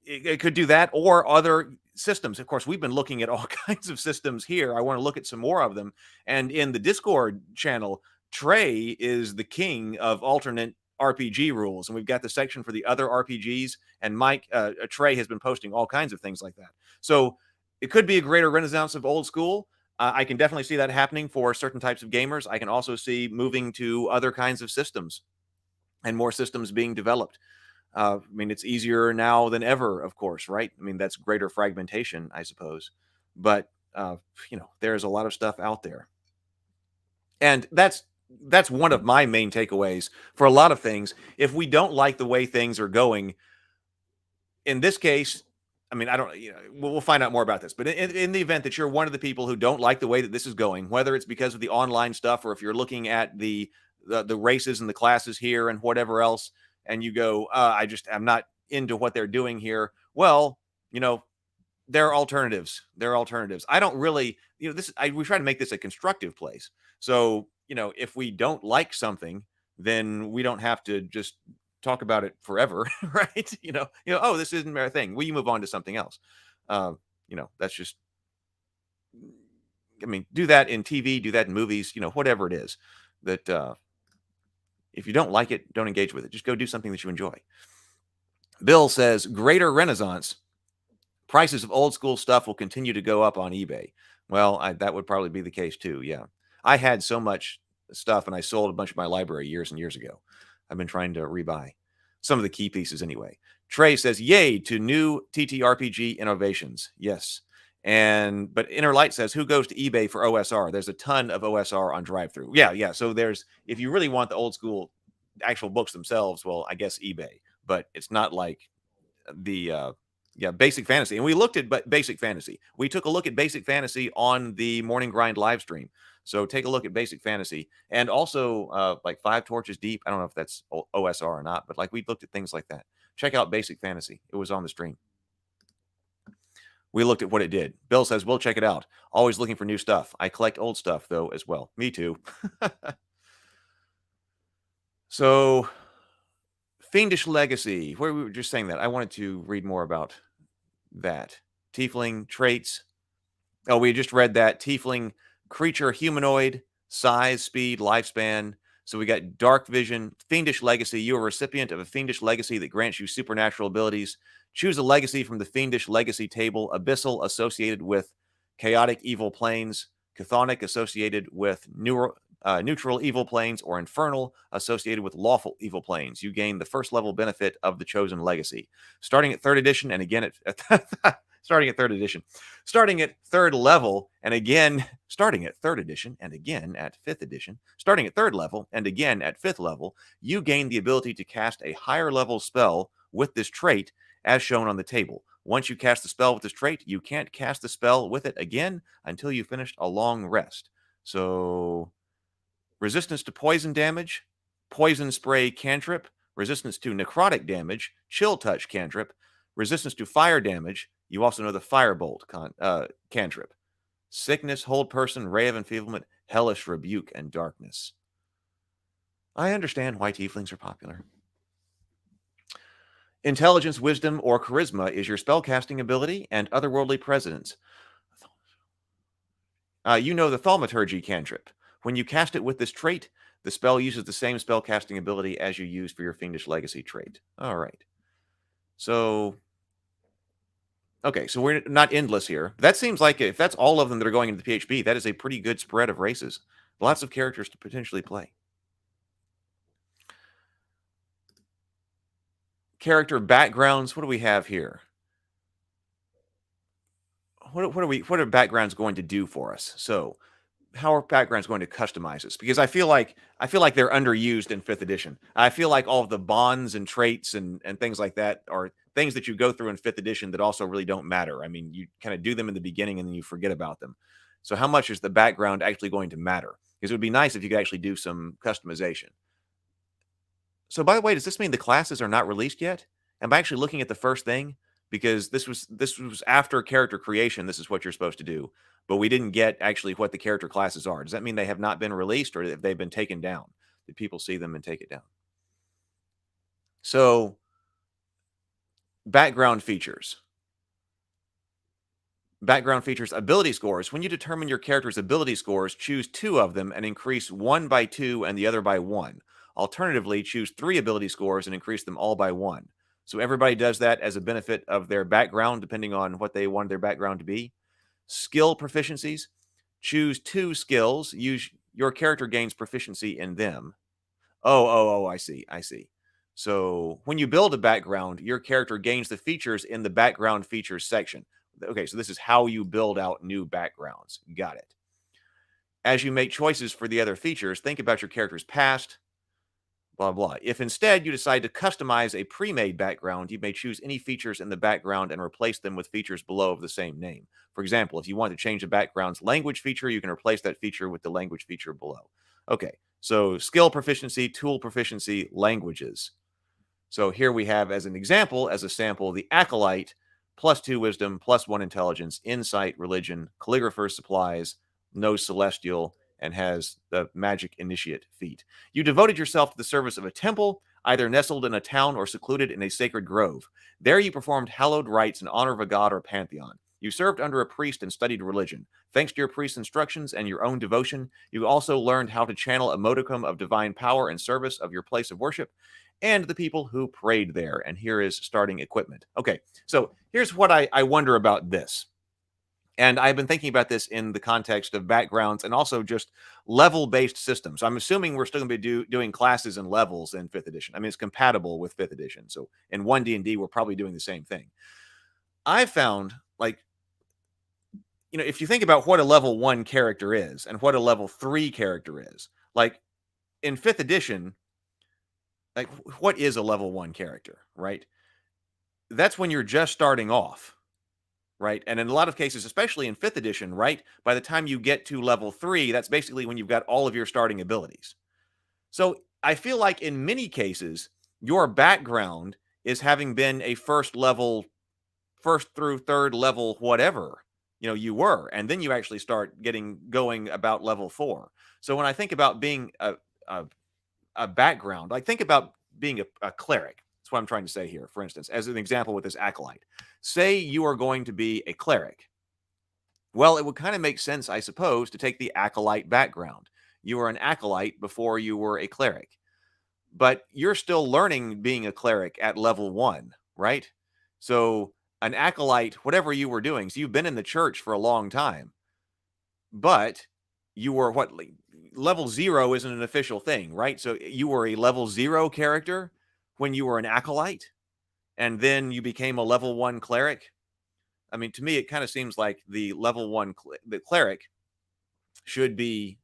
it could do that or other systems. Of course, we've been looking at all kinds of systems here. I want to look at some more of them. And in the Discord channel, Trey is the king of alternate RPG rules. And we've got the section for the other RPGs. And Mike, Trey has been posting all kinds of things like that. So it could be a greater renaissance of old school. I can definitely see that happening for certain types of gamers. I can also see moving to other kinds of systems and more systems being developed. I mean, it's easier now than ever, of course, right? I mean, that's greater fragmentation, I suppose. But, you know, there's a lot of stuff out there. And that's one of my main takeaways for a lot of things. If we don't like the way things are going, in this case, I mean, I don't, you know, we'll find out more about this. But in the event that you're one of the people who don't like the way that this is going, whether it's because of the online stuff or if you're looking at the races and the classes here and whatever else, and you go, I'm not into what they're doing here. Well, you know, there are alternatives. I don't really, you know, we try to make this a constructive place. So, you know, if we don't like something, then we don't have to just talk about it forever, right? You know, oh, this isn't our thing. Will you move on to something else? You know, that's just, I mean, do that in TV, do that in movies, you know, whatever it is that, if you don't like it, don't engage with it. Just go do something that you enjoy. Bill says, greater renaissance. Prices of old school stuff will continue to go up on eBay. Well, that would probably be the case too, yeah. I had so much stuff and I sold a bunch of my library years and years ago. I've been trying to rebuy some of the key pieces anyway. Trey says, yay to new TTRPG innovations. Yes. But Inner Light says, who goes to eBay for OSR? There's a ton of OSR on drive-thru. Yeah. So if you really want the old school actual books themselves, well, I guess eBay. But it's not like the Basic Fantasy. And we looked at Basic Fantasy. We took a look at Basic Fantasy on the Morning Grind live stream. So take a look at Basic Fantasy. And also like 5 Torches Deep. I don't know if that's OSR or not, but like we looked at things like that. Check out Basic Fantasy. It was on the stream. We looked at what it did. Bill says, we'll check it out. Always looking for new stuff. I collect old stuff, though, as well. Me too. So, Fiendish Legacy. Where we were just saying that. I wanted to read more about that. Tiefling traits. Oh, we just read that. Tiefling creature humanoid, size, speed, lifespan. So we got Dark Vision, Fiendish Legacy. You are a recipient of a Fiendish Legacy that grants you supernatural abilities. Choose a legacy from the Fiendish Legacy table. Abyssal associated with chaotic evil planes. Chthonic associated with neutral evil planes. Or infernal associated with lawful evil planes. You gain the first level benefit of the chosen legacy. Starting at 3rd edition and again at starting at 3rd edition. Starting at 3rd level and again starting at 3rd edition and again at 5th edition. Starting at 3rd level and again at 5th level. You gain the ability to cast a higher level spell with this trait as shown on the table. Once you cast the spell with this trait, you can't cast the spell with it again until you finished a long rest. So, resistance to poison damage, poison spray cantrip, resistance to necrotic damage, chill touch cantrip, resistance to fire damage. You also know the firebolt cantrip. Sickness, hold person, ray of enfeeblement, hellish rebuke, and darkness. I understand why tieflings are popular. Intelligence, wisdom, or charisma is your spellcasting ability and otherworldly presence. You know the thaumaturgy cantrip. When you cast it with this trait, the spell uses the same spell casting ability as you use for your Fiendish Legacy trait. All right. So, okay, so we're not endless here. That seems like if that's all of them that are going into the PHP, that is a pretty good spread of races. Lots of characters to potentially play. Character backgrounds. What do we have here? What are backgrounds going to do for us? So, how are backgrounds going to customize us? Because I feel like they're underused in 5th edition. I feel like all of the bonds and traits and things like that are things that you go through in 5th edition that also really don't matter. I mean, you kind of do them in the beginning and then you forget about them. So how much is the background actually going to matter? Because it would be nice if you could actually do some customization. So by the way, does this mean the classes are not released yet? Am I actually looking at the first thing? Because this was after character creation. This is what you're supposed to do, but we didn't get actually what the character classes are. Does that mean they have not been released, or have they been taken down? Did people see them and take it down? So, background features. Background features ability scores. When you determine your character's ability scores, choose 2 of them and increase one by 2 and the other by 1. Alternatively, choose 3 ability scores and increase them all by 1. So everybody does that as a benefit of their background, depending on what they want their background to be. Skill proficiencies. Choose 2 skills. Your character gains proficiency in them. Oh, I see. So when you build a background, your character gains the features in the background features section. Okay, so this is how you build out new backgrounds. Got it. As you make choices for the other features, think about your character's past, blah, blah. If instead you decide to customize a pre-made background, you may choose any features in the background and replace them with features below of the same name. For example, if you want to change the background's language feature, you can replace that feature with the language feature below. Okay, so skill proficiency, tool proficiency, languages. So here we have as an example, as a sample, the Acolyte, +2 wisdom, +1 intelligence, insight, religion, calligrapher's supplies, knows celestial, and has the magic initiate feat. You devoted yourself to the service of a temple, either nestled in a town or secluded in a sacred grove. There you performed hallowed rites in honor of a god or pantheon. You served under a priest and studied religion. Thanks to your priest's instructions and your own devotion, you also learned how to channel a modicum of divine power in service of your place of worship and the people who prayed there. And here is starting equipment. Okay, so here's what I wonder about this. And I've been thinking about this in the context of backgrounds and also just level-based systems. I'm assuming we're still going to be doing classes and levels in 5th edition. I mean, it's compatible with 5th edition. So in 1 D&D, we're probably doing the same thing. I found, like, you know, if you think about what a level 1 character is and what a level 3 character is, like in 5th edition, like what is a level 1 character, right? That's when you're just starting off. Right. And in a lot of cases, especially in 5th edition, right, by the time you get to level 3, that's basically when you've got all of your starting abilities. So I feel like in many cases, your background is having been a first through 3rd level, whatever, you know, you were. And then you actually start going about level 4. So when I think about being a background, like think about being a cleric. That's what I'm trying to say here. For instance, as an example with this Acolyte, say you are going to be a cleric. Well, it would kind of make sense, I suppose, to take the Acolyte background. You were an Acolyte before you were a cleric, but you're still learning being a cleric at level 1, right? So an Acolyte, whatever you were doing, so you've been in the church for a long time, but you were what? Level 0 isn't an official thing, right? So you were a level 0 character when you were an Acolyte, and then you became a level 1 cleric. I mean, to me, it kind of seems like the level 1 the cleric should be,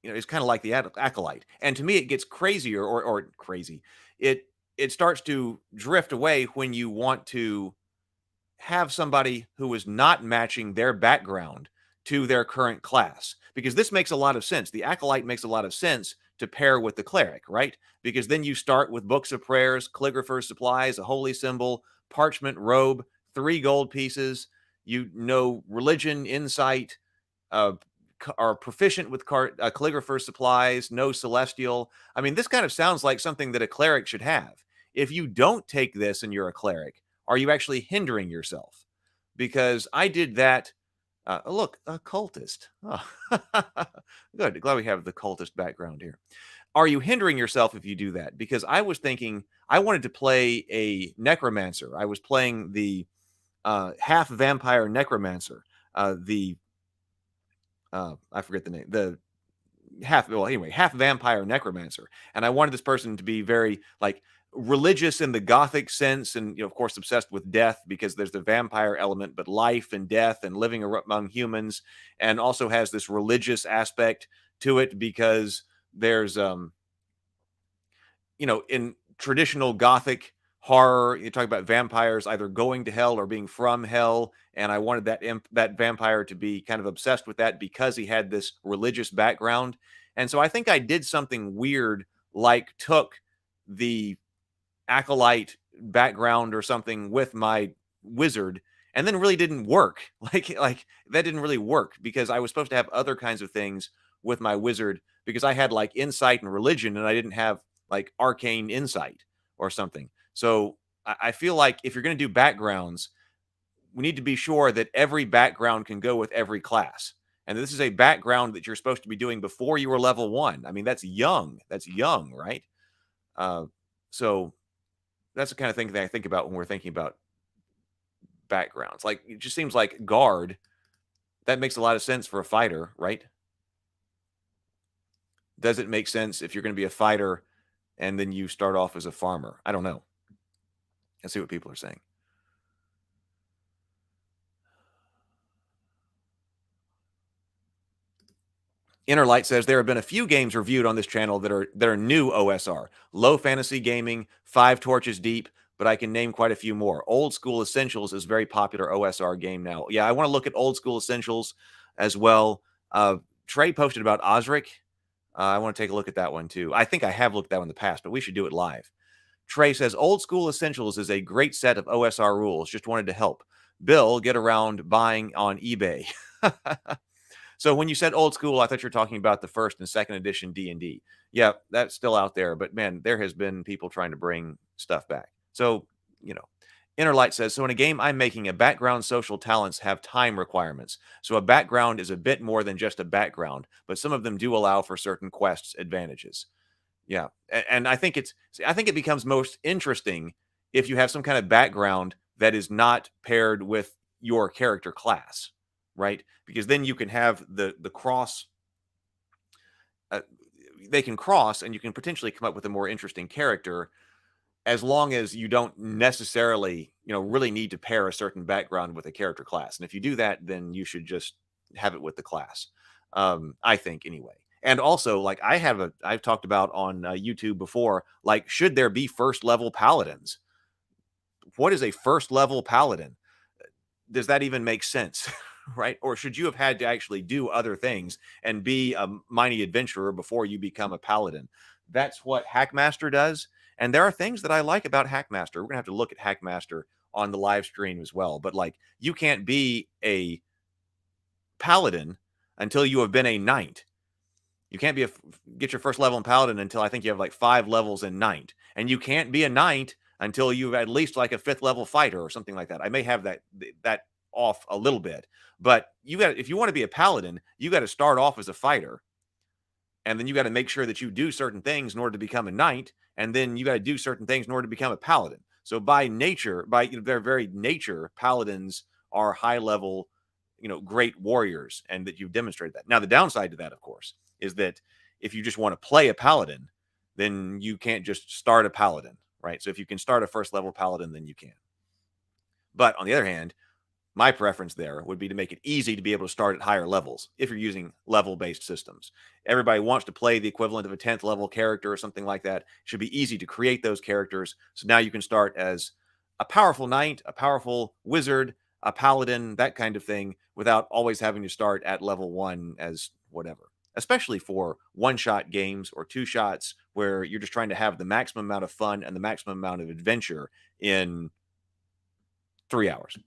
you know, it's kind of like the Acolyte. And to me, it gets crazier or crazy. It starts to drift away when you want to have somebody who is not matching their background to their current class, because this makes a lot of sense. The Acolyte makes a lot of sense to pair with the cleric, right? Because then you start with books of prayers, calligrapher's supplies, a holy symbol, parchment robe, 3 gold pieces. You know religion, insight, are proficient with calligrapher's supplies, know celestial. I mean, this kind of sounds like something that a cleric should have. If you don't take this and you're a cleric, are you actually hindering yourself? Because I did that Look, a cultist. Oh. Good. Glad we have the cultist background here. Are you hindering yourself if you do that? Because I was thinking I wanted to play a necromancer. I was playing the half vampire necromancer. The I forget the name. The half vampire necromancer, and I wanted this person to be very like religious in the gothic sense, and of course obsessed with death because there's the vampire element, but life and death and living among humans, and also has this religious aspect to it because there's in traditional gothic horror, you talk about vampires either going to hell or being from hell, and I wanted that vampire to be kind of obsessed with that because he had this religious background. And so I think I did something weird, like took the acolyte background or something with my wizard, and then really didn't work. Like that didn't really work because I was supposed to have other kinds of things with my wizard because I had like insight and religion, and I didn't have like arcane insight or something. So I feel like if you're going to do backgrounds, we need to be sure that every background can go with every class. And this is a background that you're supposed to be doing before you were level 1. I mean, that's young. That's young, right? So that's the kind of thing that I think about when we're thinking about backgrounds. Like, it just seems like guard, that makes a lot of sense for a fighter, right? Does it make sense if you're going to be a fighter and then you start off as a farmer? I don't know. Let's see what people are saying. Inner Light says there have been a few games reviewed on this channel that are new OSR. Low fantasy gaming, 5 Torches Deep, but I can name quite a few more. Old School Essentials is a very popular OSR game now. Yeah, I want to look at Old School Essentials as well. Trey posted about Osric. I want to take a look at that one too. I think I have looked at that one in the past, but we should do it live. Trey says, Old School Essentials is a great set of OSR rules. Just wanted to help Bill get around buying on eBay. So when you said old school, I thought you were talking about the first and second edition D&D. Yeah, that's still out there. But man, there has been people trying to bring stuff back. So, Inner Light says, so in a game I'm making, a background social talents have time requirements. So a background is a bit more than just a background, but some of them do allow for certain quests advantages. Yeah. And I think it becomes most interesting if you have some kind of background that is not paired with your character class, right? Because then you can have the cross. They can cross, and you can potentially come up with a more interesting character, as long as you don't necessarily, really need to pair a certain background with a character class. And if you do that, then you should just have it with the class. I think anyway. And also, like I've talked about on YouTube before, like, should there be first level paladins? What is a first level paladin? Does that even make sense? Right? Or should you have had to actually do other things and be a mighty adventurer before you become a paladin? That's what Hackmaster does. And there are things that I like about Hackmaster. We're going to have to look at Hackmaster on the live stream as well. But like, you can't be a paladin until you have been a knight. You can't get your first level in paladin until I think you have like 5 levels in knight. And you can't be a knight until you've at least like a 5th level fighter or something like that. I may have that off a little bit, but if you want to be a paladin, you got to start off as a fighter, and then you got to make sure that you do certain things in order to become a knight, and then you got to do certain things in order to become a paladin. So by nature, by their very nature, paladins are high level, great warriors, and that you've demonstrated that. Now, the downside to that, of course, is that if you just want to play a paladin, then you can't just start a paladin, right? So if you can start a first level paladin, then you can. But on the other hand, my preference there would be to make it easy to be able to start at higher levels if you're using level-based systems. Everybody wants to play the equivalent of a 10th level character or something like that. It should be easy to create those characters. So now you can start as a powerful knight, a powerful wizard, a paladin, that kind of thing, without always having to start at level 1 as whatever. Especially for one-shot games or 2 shots where you're just trying to have the maximum amount of fun and the maximum amount of adventure in 3 hours.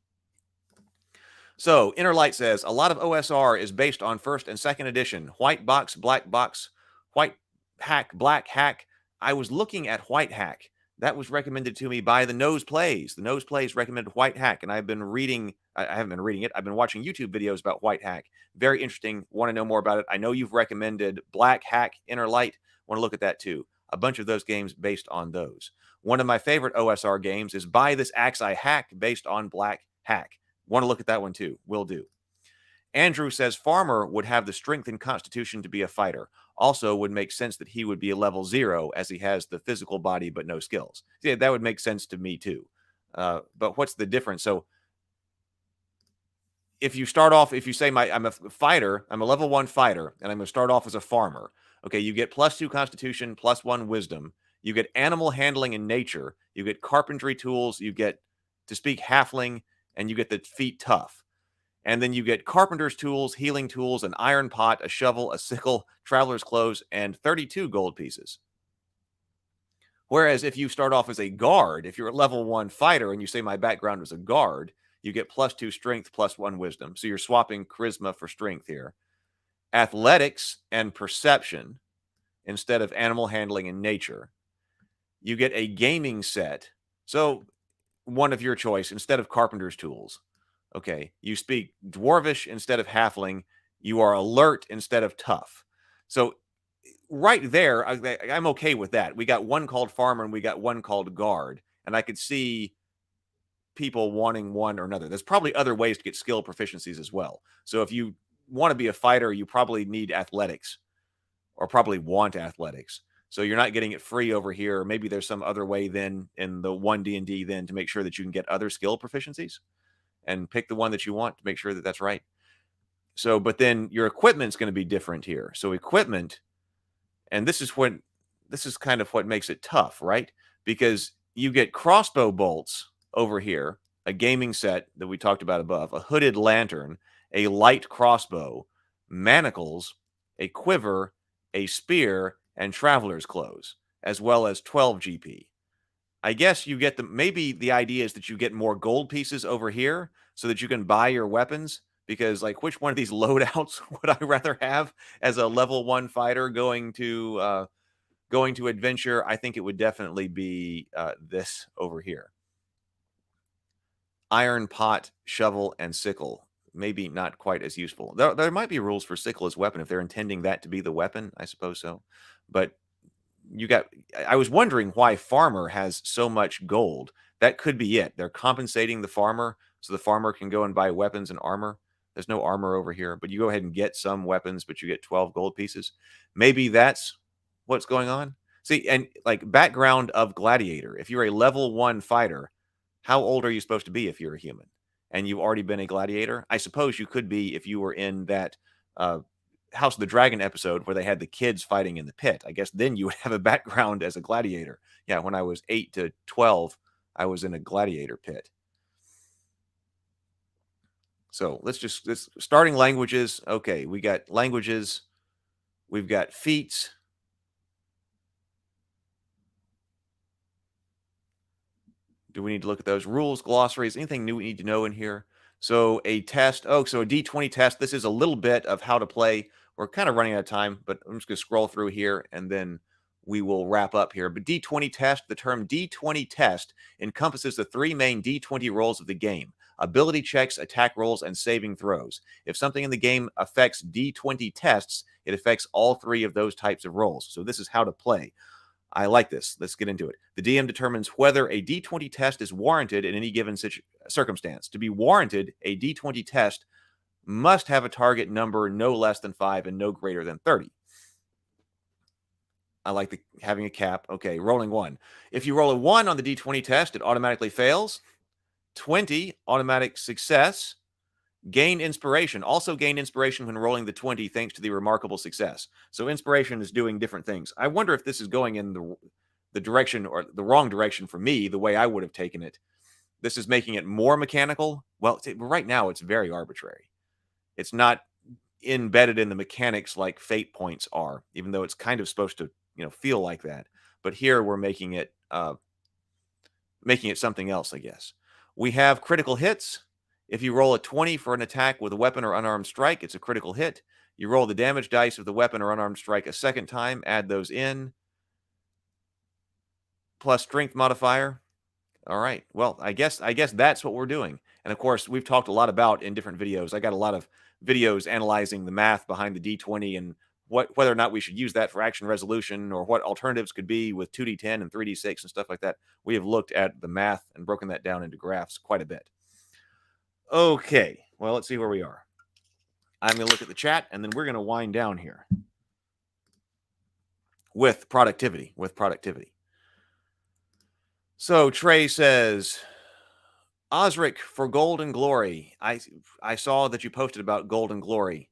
So, Inner Light says, a lot of OSR is based on first and second edition. White box, black box, white hack, black hack. I was looking at white hack. That was recommended to me by the Nose Plays. The Nose Plays recommended White Hack, and I've been reading. I haven't been reading it. I've been watching YouTube videos about White Hack. Very interesting. Want to know more about it? I know you've recommended Black Hack, Inner Light. Want to look at that too. A bunch of those games based on those. One of my favorite OSR games is Buy This Axe I Hack, based on Black Hack. Want to look at that one too? Will do. Andrew says Farmer would have the strength and constitution to be a fighter. Also would make sense that he would be a level 0 as he has the physical body but no skills. Yeah, that would make sense to me too. But what's the difference? So if you start off, if you say I'm a fighter, I'm a level 1 fighter, and I'm going to start off as a farmer. Okay, you get +2 constitution, +1 wisdom. You get animal handling and nature. You get carpentry tools. You get to speak halfling, and you get the feat tough. And then you get carpenter's tools, healing tools, an iron pot, a shovel, a sickle, traveler's clothes, and 32 gold pieces. Whereas if you start off as a guard, if you're a level 1 fighter and you say my background was a guard, you get +2 strength, +1 wisdom. So you're swapping charisma for strength here. Athletics and perception instead of animal handling and nature. You get a gaming set. So one of your choice instead of carpenter's tools. Okay, you speak dwarvish instead of halfling. You are alert instead of tough. So right there, I'm okay with that. We got one called farmer and we got one called guard. And I could see people wanting one or another. There's probably other ways to get skill proficiencies as well. So if you want to be a fighter, you probably need athletics or probably want athletics. So you're not getting it free over here. Maybe there's some other way then in the one D&D then to make sure that you can get other skill proficiencies. And pick the one that you want to make sure that that's right. So, but then your equipment's going to be different here. So equipment, and this is kind of what makes it tough, right? Because you get crossbow bolts over here, a gaming set that we talked about above, a hooded lantern, a light crossbow, manacles, a quiver, a spear, and traveler's clothes, as well as 12 GP. I guess you get maybe the idea is that you get more gold pieces over here so that you can buy your weapons, because like which one of these loadouts would I rather have as a level 1 fighter going to adventure? I think it would definitely be this over here. Iron pot, shovel, and sickle. Maybe not quite as useful. There might be rules for sickle as weapon if they're intending that to be the weapon. I suppose so. But I was wondering why farmer has so much gold. That could be it. They're compensating the farmer so the farmer can go and buy weapons and armor. There's no armor over here, but you go ahead and get some weapons, but you get 12 gold pieces. Maybe that's what's going on. See, and like background of gladiator, if you're a level 1 fighter, how old are you supposed to be if you're a human? And you've already been a gladiator? I suppose you could be if you were in that House of the Dragon episode where they had the kids fighting in the pit. I guess then you would have a background as a gladiator. Yeah, when I was 8 to 12, I was in a gladiator pit. So let's starting languages. Okay, we got languages. We've got feats. Do we need to look at those? Rules, glossaries, anything new we need to know in here? So a test. Oh, so a D20 test. This is a little bit of how to play. We're kind of running out of time, but I'm just going to scroll through here and then we will wrap up here. But D20 test, the term D20 test encompasses the 3 main D20 roles of the game: ability checks, attack rolls, and saving throws. If something in the game affects D20 tests, it affects all 3 of those types of rolls. So this is how to play. I like this. Let's get into it. The DM determines whether a D20 test is warranted in any given circumstance. To be warranted, a D20 test must have a target number no less than 5 and no greater than 30. I like having a cap. Okay, rolling 1. If you roll a 1 on the D20 test, it automatically fails. 20, automatic success. Gain inspiration. Also gain inspiration when rolling the 20 thanks to the remarkable success. So inspiration is doing different things. I wonder if this is going in the direction or the wrong direction for me, the way I would have taken it. This is making it more mechanical. Well, right now it's very arbitrary. It's not embedded in the mechanics like fate points are, even though it's kind of supposed to, feel like that. But here we're making it something else, I guess. We have critical hits. If you roll a 20 for an attack with a weapon or unarmed strike, it's a critical hit. You roll the damage dice of the weapon or unarmed strike a second time, add those in. plus strength modifier. All right. Well, I guess that's what we're doing. And of course, we've talked a lot about in different videos. I got a lot of videos analyzing the math behind the D20 and whether or not we should use that for action resolution or what alternatives could be with 2D10 and 3D6 and stuff like that. We have looked at the math and broken that down into graphs quite a bit. Okay. Well, let's see where we are. I'm going to look at the chat, and then we're going to wind down here with productivity. So Trey says, Osric for Gold and Glory. I saw that you posted about Gold and Glory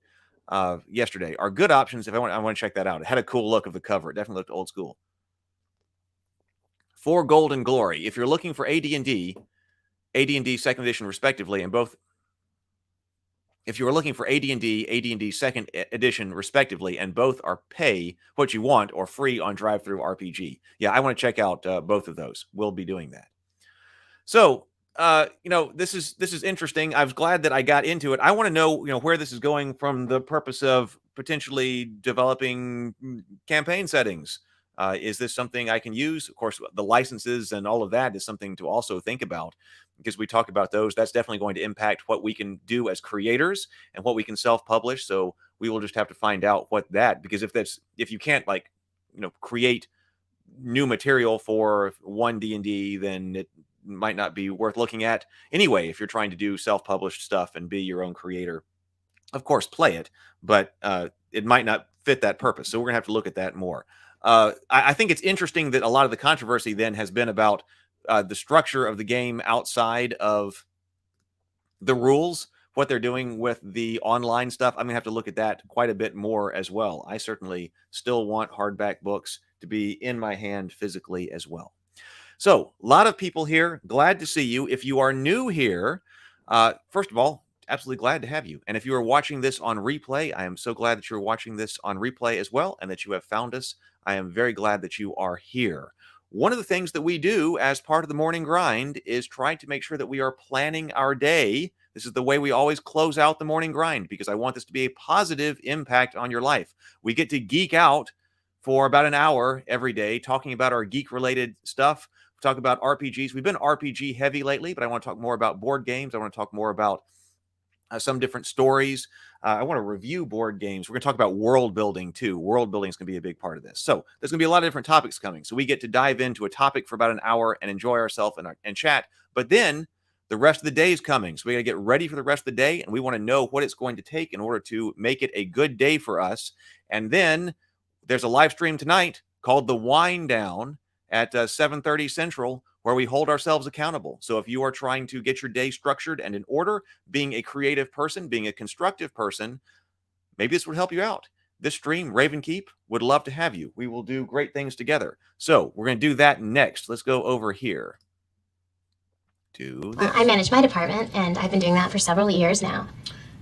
yesterday. Are good options if I want to check that out. It had a cool look of the cover. It definitely looked old school. For Gold and Glory, if you're looking for AD&D 2nd edition respectively, and both. If you are looking for AD&D 2nd edition respectively, and both are pay what you want or free on Drive-Thru RPG. Yeah, I want to check out both of those. We'll be doing that. So, this is interesting. I was glad that I got into it. I want to know, where this is going from the purpose of potentially developing campaign settings. Is this something I can use? Of course, the licenses and all of that is something to also think about, because we talk about those. That's definitely going to impact what we can do as creators and what we can self-publish. So we will just have to find out because if you can't create new material for one D&D, then it might not be worth looking at anyway. If you're trying to do self-published stuff and be your own creator, of course, play it, but it might not fit that purpose. So we're gonna have to look at that more. I think it's interesting that a lot of the controversy then has been about the structure of the game outside of the rules, what they're doing with the online stuff. I'm going to have to look at that quite a bit more as well. I certainly still want hardback books to be in my hand physically as well. So a lot of people here. Glad to see you. If you are new here, first of all, absolutely glad to have you. And if you are watching this on replay, I am so glad that you're watching this on replay as well, and that you have found us. I am very glad that you are here. One of the things that we do as part of the morning grind is try to make sure that we are planning our day. This is the way we always close out the morning grind, because I want this to be a positive impact on your life. We get to geek out for about an hour every day talking about our geek-related stuff. We talk about RPGs. We've been RPG heavy lately, but I want to talk more about board games. I want to talk more about some different stories. I want to review board games. We're going to talk about world building too. World building is going to be a big part of this. So there's going to be a lot of different topics coming. So we get to dive into a topic for about an hour and enjoy ourselves and chat. But then the rest of the day is coming. So we got to get ready for the rest of the day. And we want to know what it's going to take in order to make it a good day for us. And then there's a live stream tonight called The Wind Down at 7:30 Central, where we hold ourselves accountable. So if you are trying to get your day structured and in order, being a creative person, being a constructive person, maybe this would help you out. This stream, Ravenkeep, would love to have you. We will do great things together. So we're going to do that next. Let's go over here to this. I manage my department, and I've been doing that for several years now.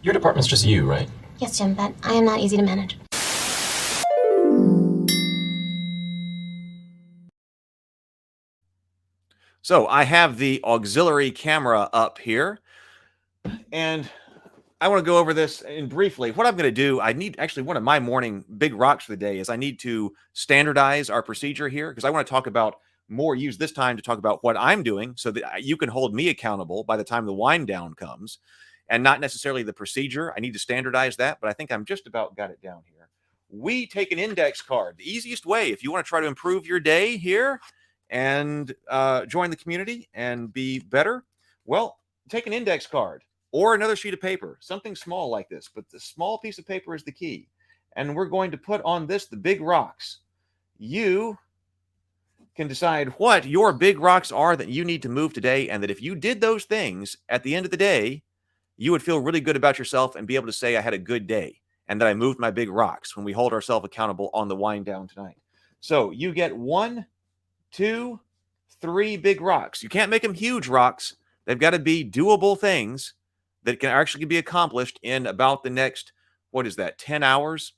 Your department's just you, right? Yes, Jim, but I am not easy to manage. So I have the auxiliary camera up here, and I want to go over this in briefly. What I'm going to do, I need actually one of my morning big rocks for the day is I need to standardize our procedure here, because I want to talk about use this time to talk about what I'm doing so that you can hold me accountable by the time the wind down comes, and not necessarily the procedure. I need to standardize that, but I think I'm just about got it down here. We take an index card. The easiest way, if you want to try to improve your day here and join the community and be better, well, take an index card or another sheet of paper, something small like this, but the small piece of paper is the key. And we're going to put on this the big rocks. You can decide what your big rocks are that you need to move today, and that if you did those things at the end of the day, you would feel really good about yourself and be able to say, I had a good day and that I moved my big rocks when we hold ourselves accountable on the wind down tonight. So you get 1, 2, 3 big rocks. You can't make them huge rocks. They've got to be doable things that can actually be accomplished in about the next, 10 hours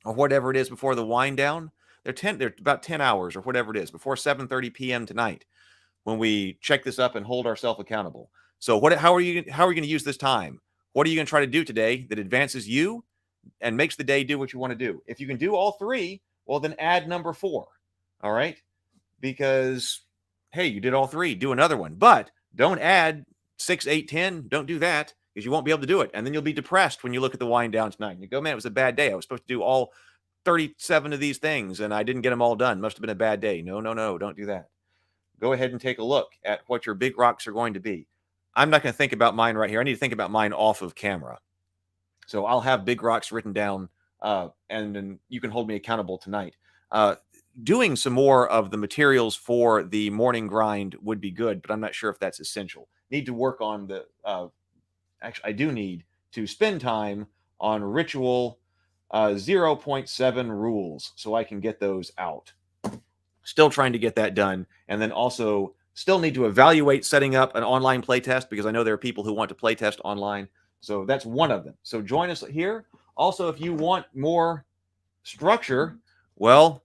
or whatever it is before the wind down. They're about 10 hours or whatever it is before 7:30 p.m. tonight when we check this up and hold ourselves accountable. So how are you going to use this time? What are you going to try to do today that advances you and makes the day do what you want to do? If you can do all 3, well, then add number 4. All right. because, hey, you did all 3. Do another one. But don't add 6, 8, 10. Don't do that because you won't be able to do it. And then you'll be depressed when you look at the wind down tonight. And you go, man, it was a bad day. I was supposed to do all 37 of these things and I didn't get them all done. Must have been a bad day. No, no, no. Don't do that. Go ahead and take a look at what your big rocks are going to be. I'm not going to think about mine right here. I need to think about mine off of camera. So I'll have big rocks written down, and then you can hold me accountable tonight. Doing some more of the materials for the morning grind would be good, but I'm not sure if that's essential. Need to work on the, actually, I do need to spend time on ritual 0.7 rules so I can get those out. Still trying to get that done. And then also still need to evaluate setting up an online playtest because I know there are people who want to playtest online. So that's one of them. So join us here. Also, if you want more structure, well,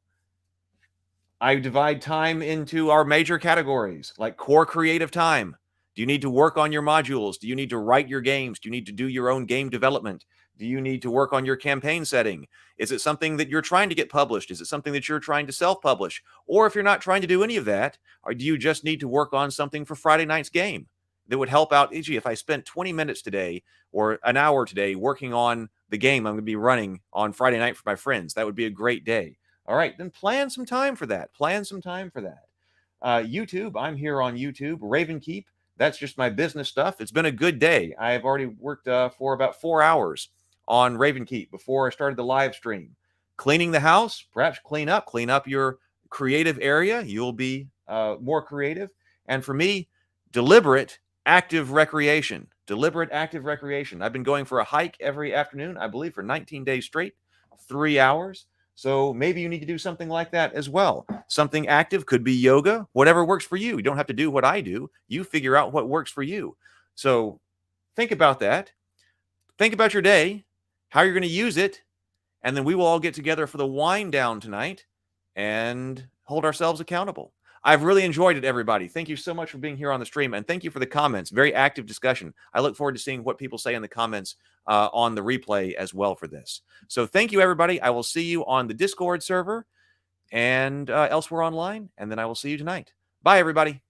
I divide time into our major categories, like core creative time. Do you need to work on your modules? Do you need to write your games? Do you need to do your own game development? Do you need to work on your campaign setting? Is it something that you're trying to get published? Is it something that you're trying to self-publish? Or if you're not trying to do any of that, or do you just need to work on something for Friday night's game that would help out? E.g., if I spent 20 minutes today or an hour today working on the game I'm going to be running on Friday night for my friends, that would be a great day. All right, then plan some time for that. Plan some time for that. YouTube, I'm here on YouTube. Ravenkeep, that's just my business stuff. It's been a good day. I've already worked for about 4 hours on Ravenkeep before I started the live stream. Cleaning the house, perhaps clean up your creative area. You'll be more creative. And for me, deliberate active recreation. Deliberate active recreation. I've been going for a hike every afternoon, I believe, for 19 days straight, 3 hours. So maybe you need to do something like that as well. Something active could be yoga, whatever works for you. You don't have to do what I do. You figure out what works for you. So think about that. Think about your day, how you're going to use it, and then we will all get together for the wind down tonight and hold ourselves accountable. I've really enjoyed it, everybody. Thank you so much for being here on the stream, and thank you for the comments. Very active discussion. I look forward to seeing what people say in the comments on the replay as well for this. So thank you, everybody. I will see you on the Discord server and elsewhere online, and then I will see you tonight. Bye, everybody.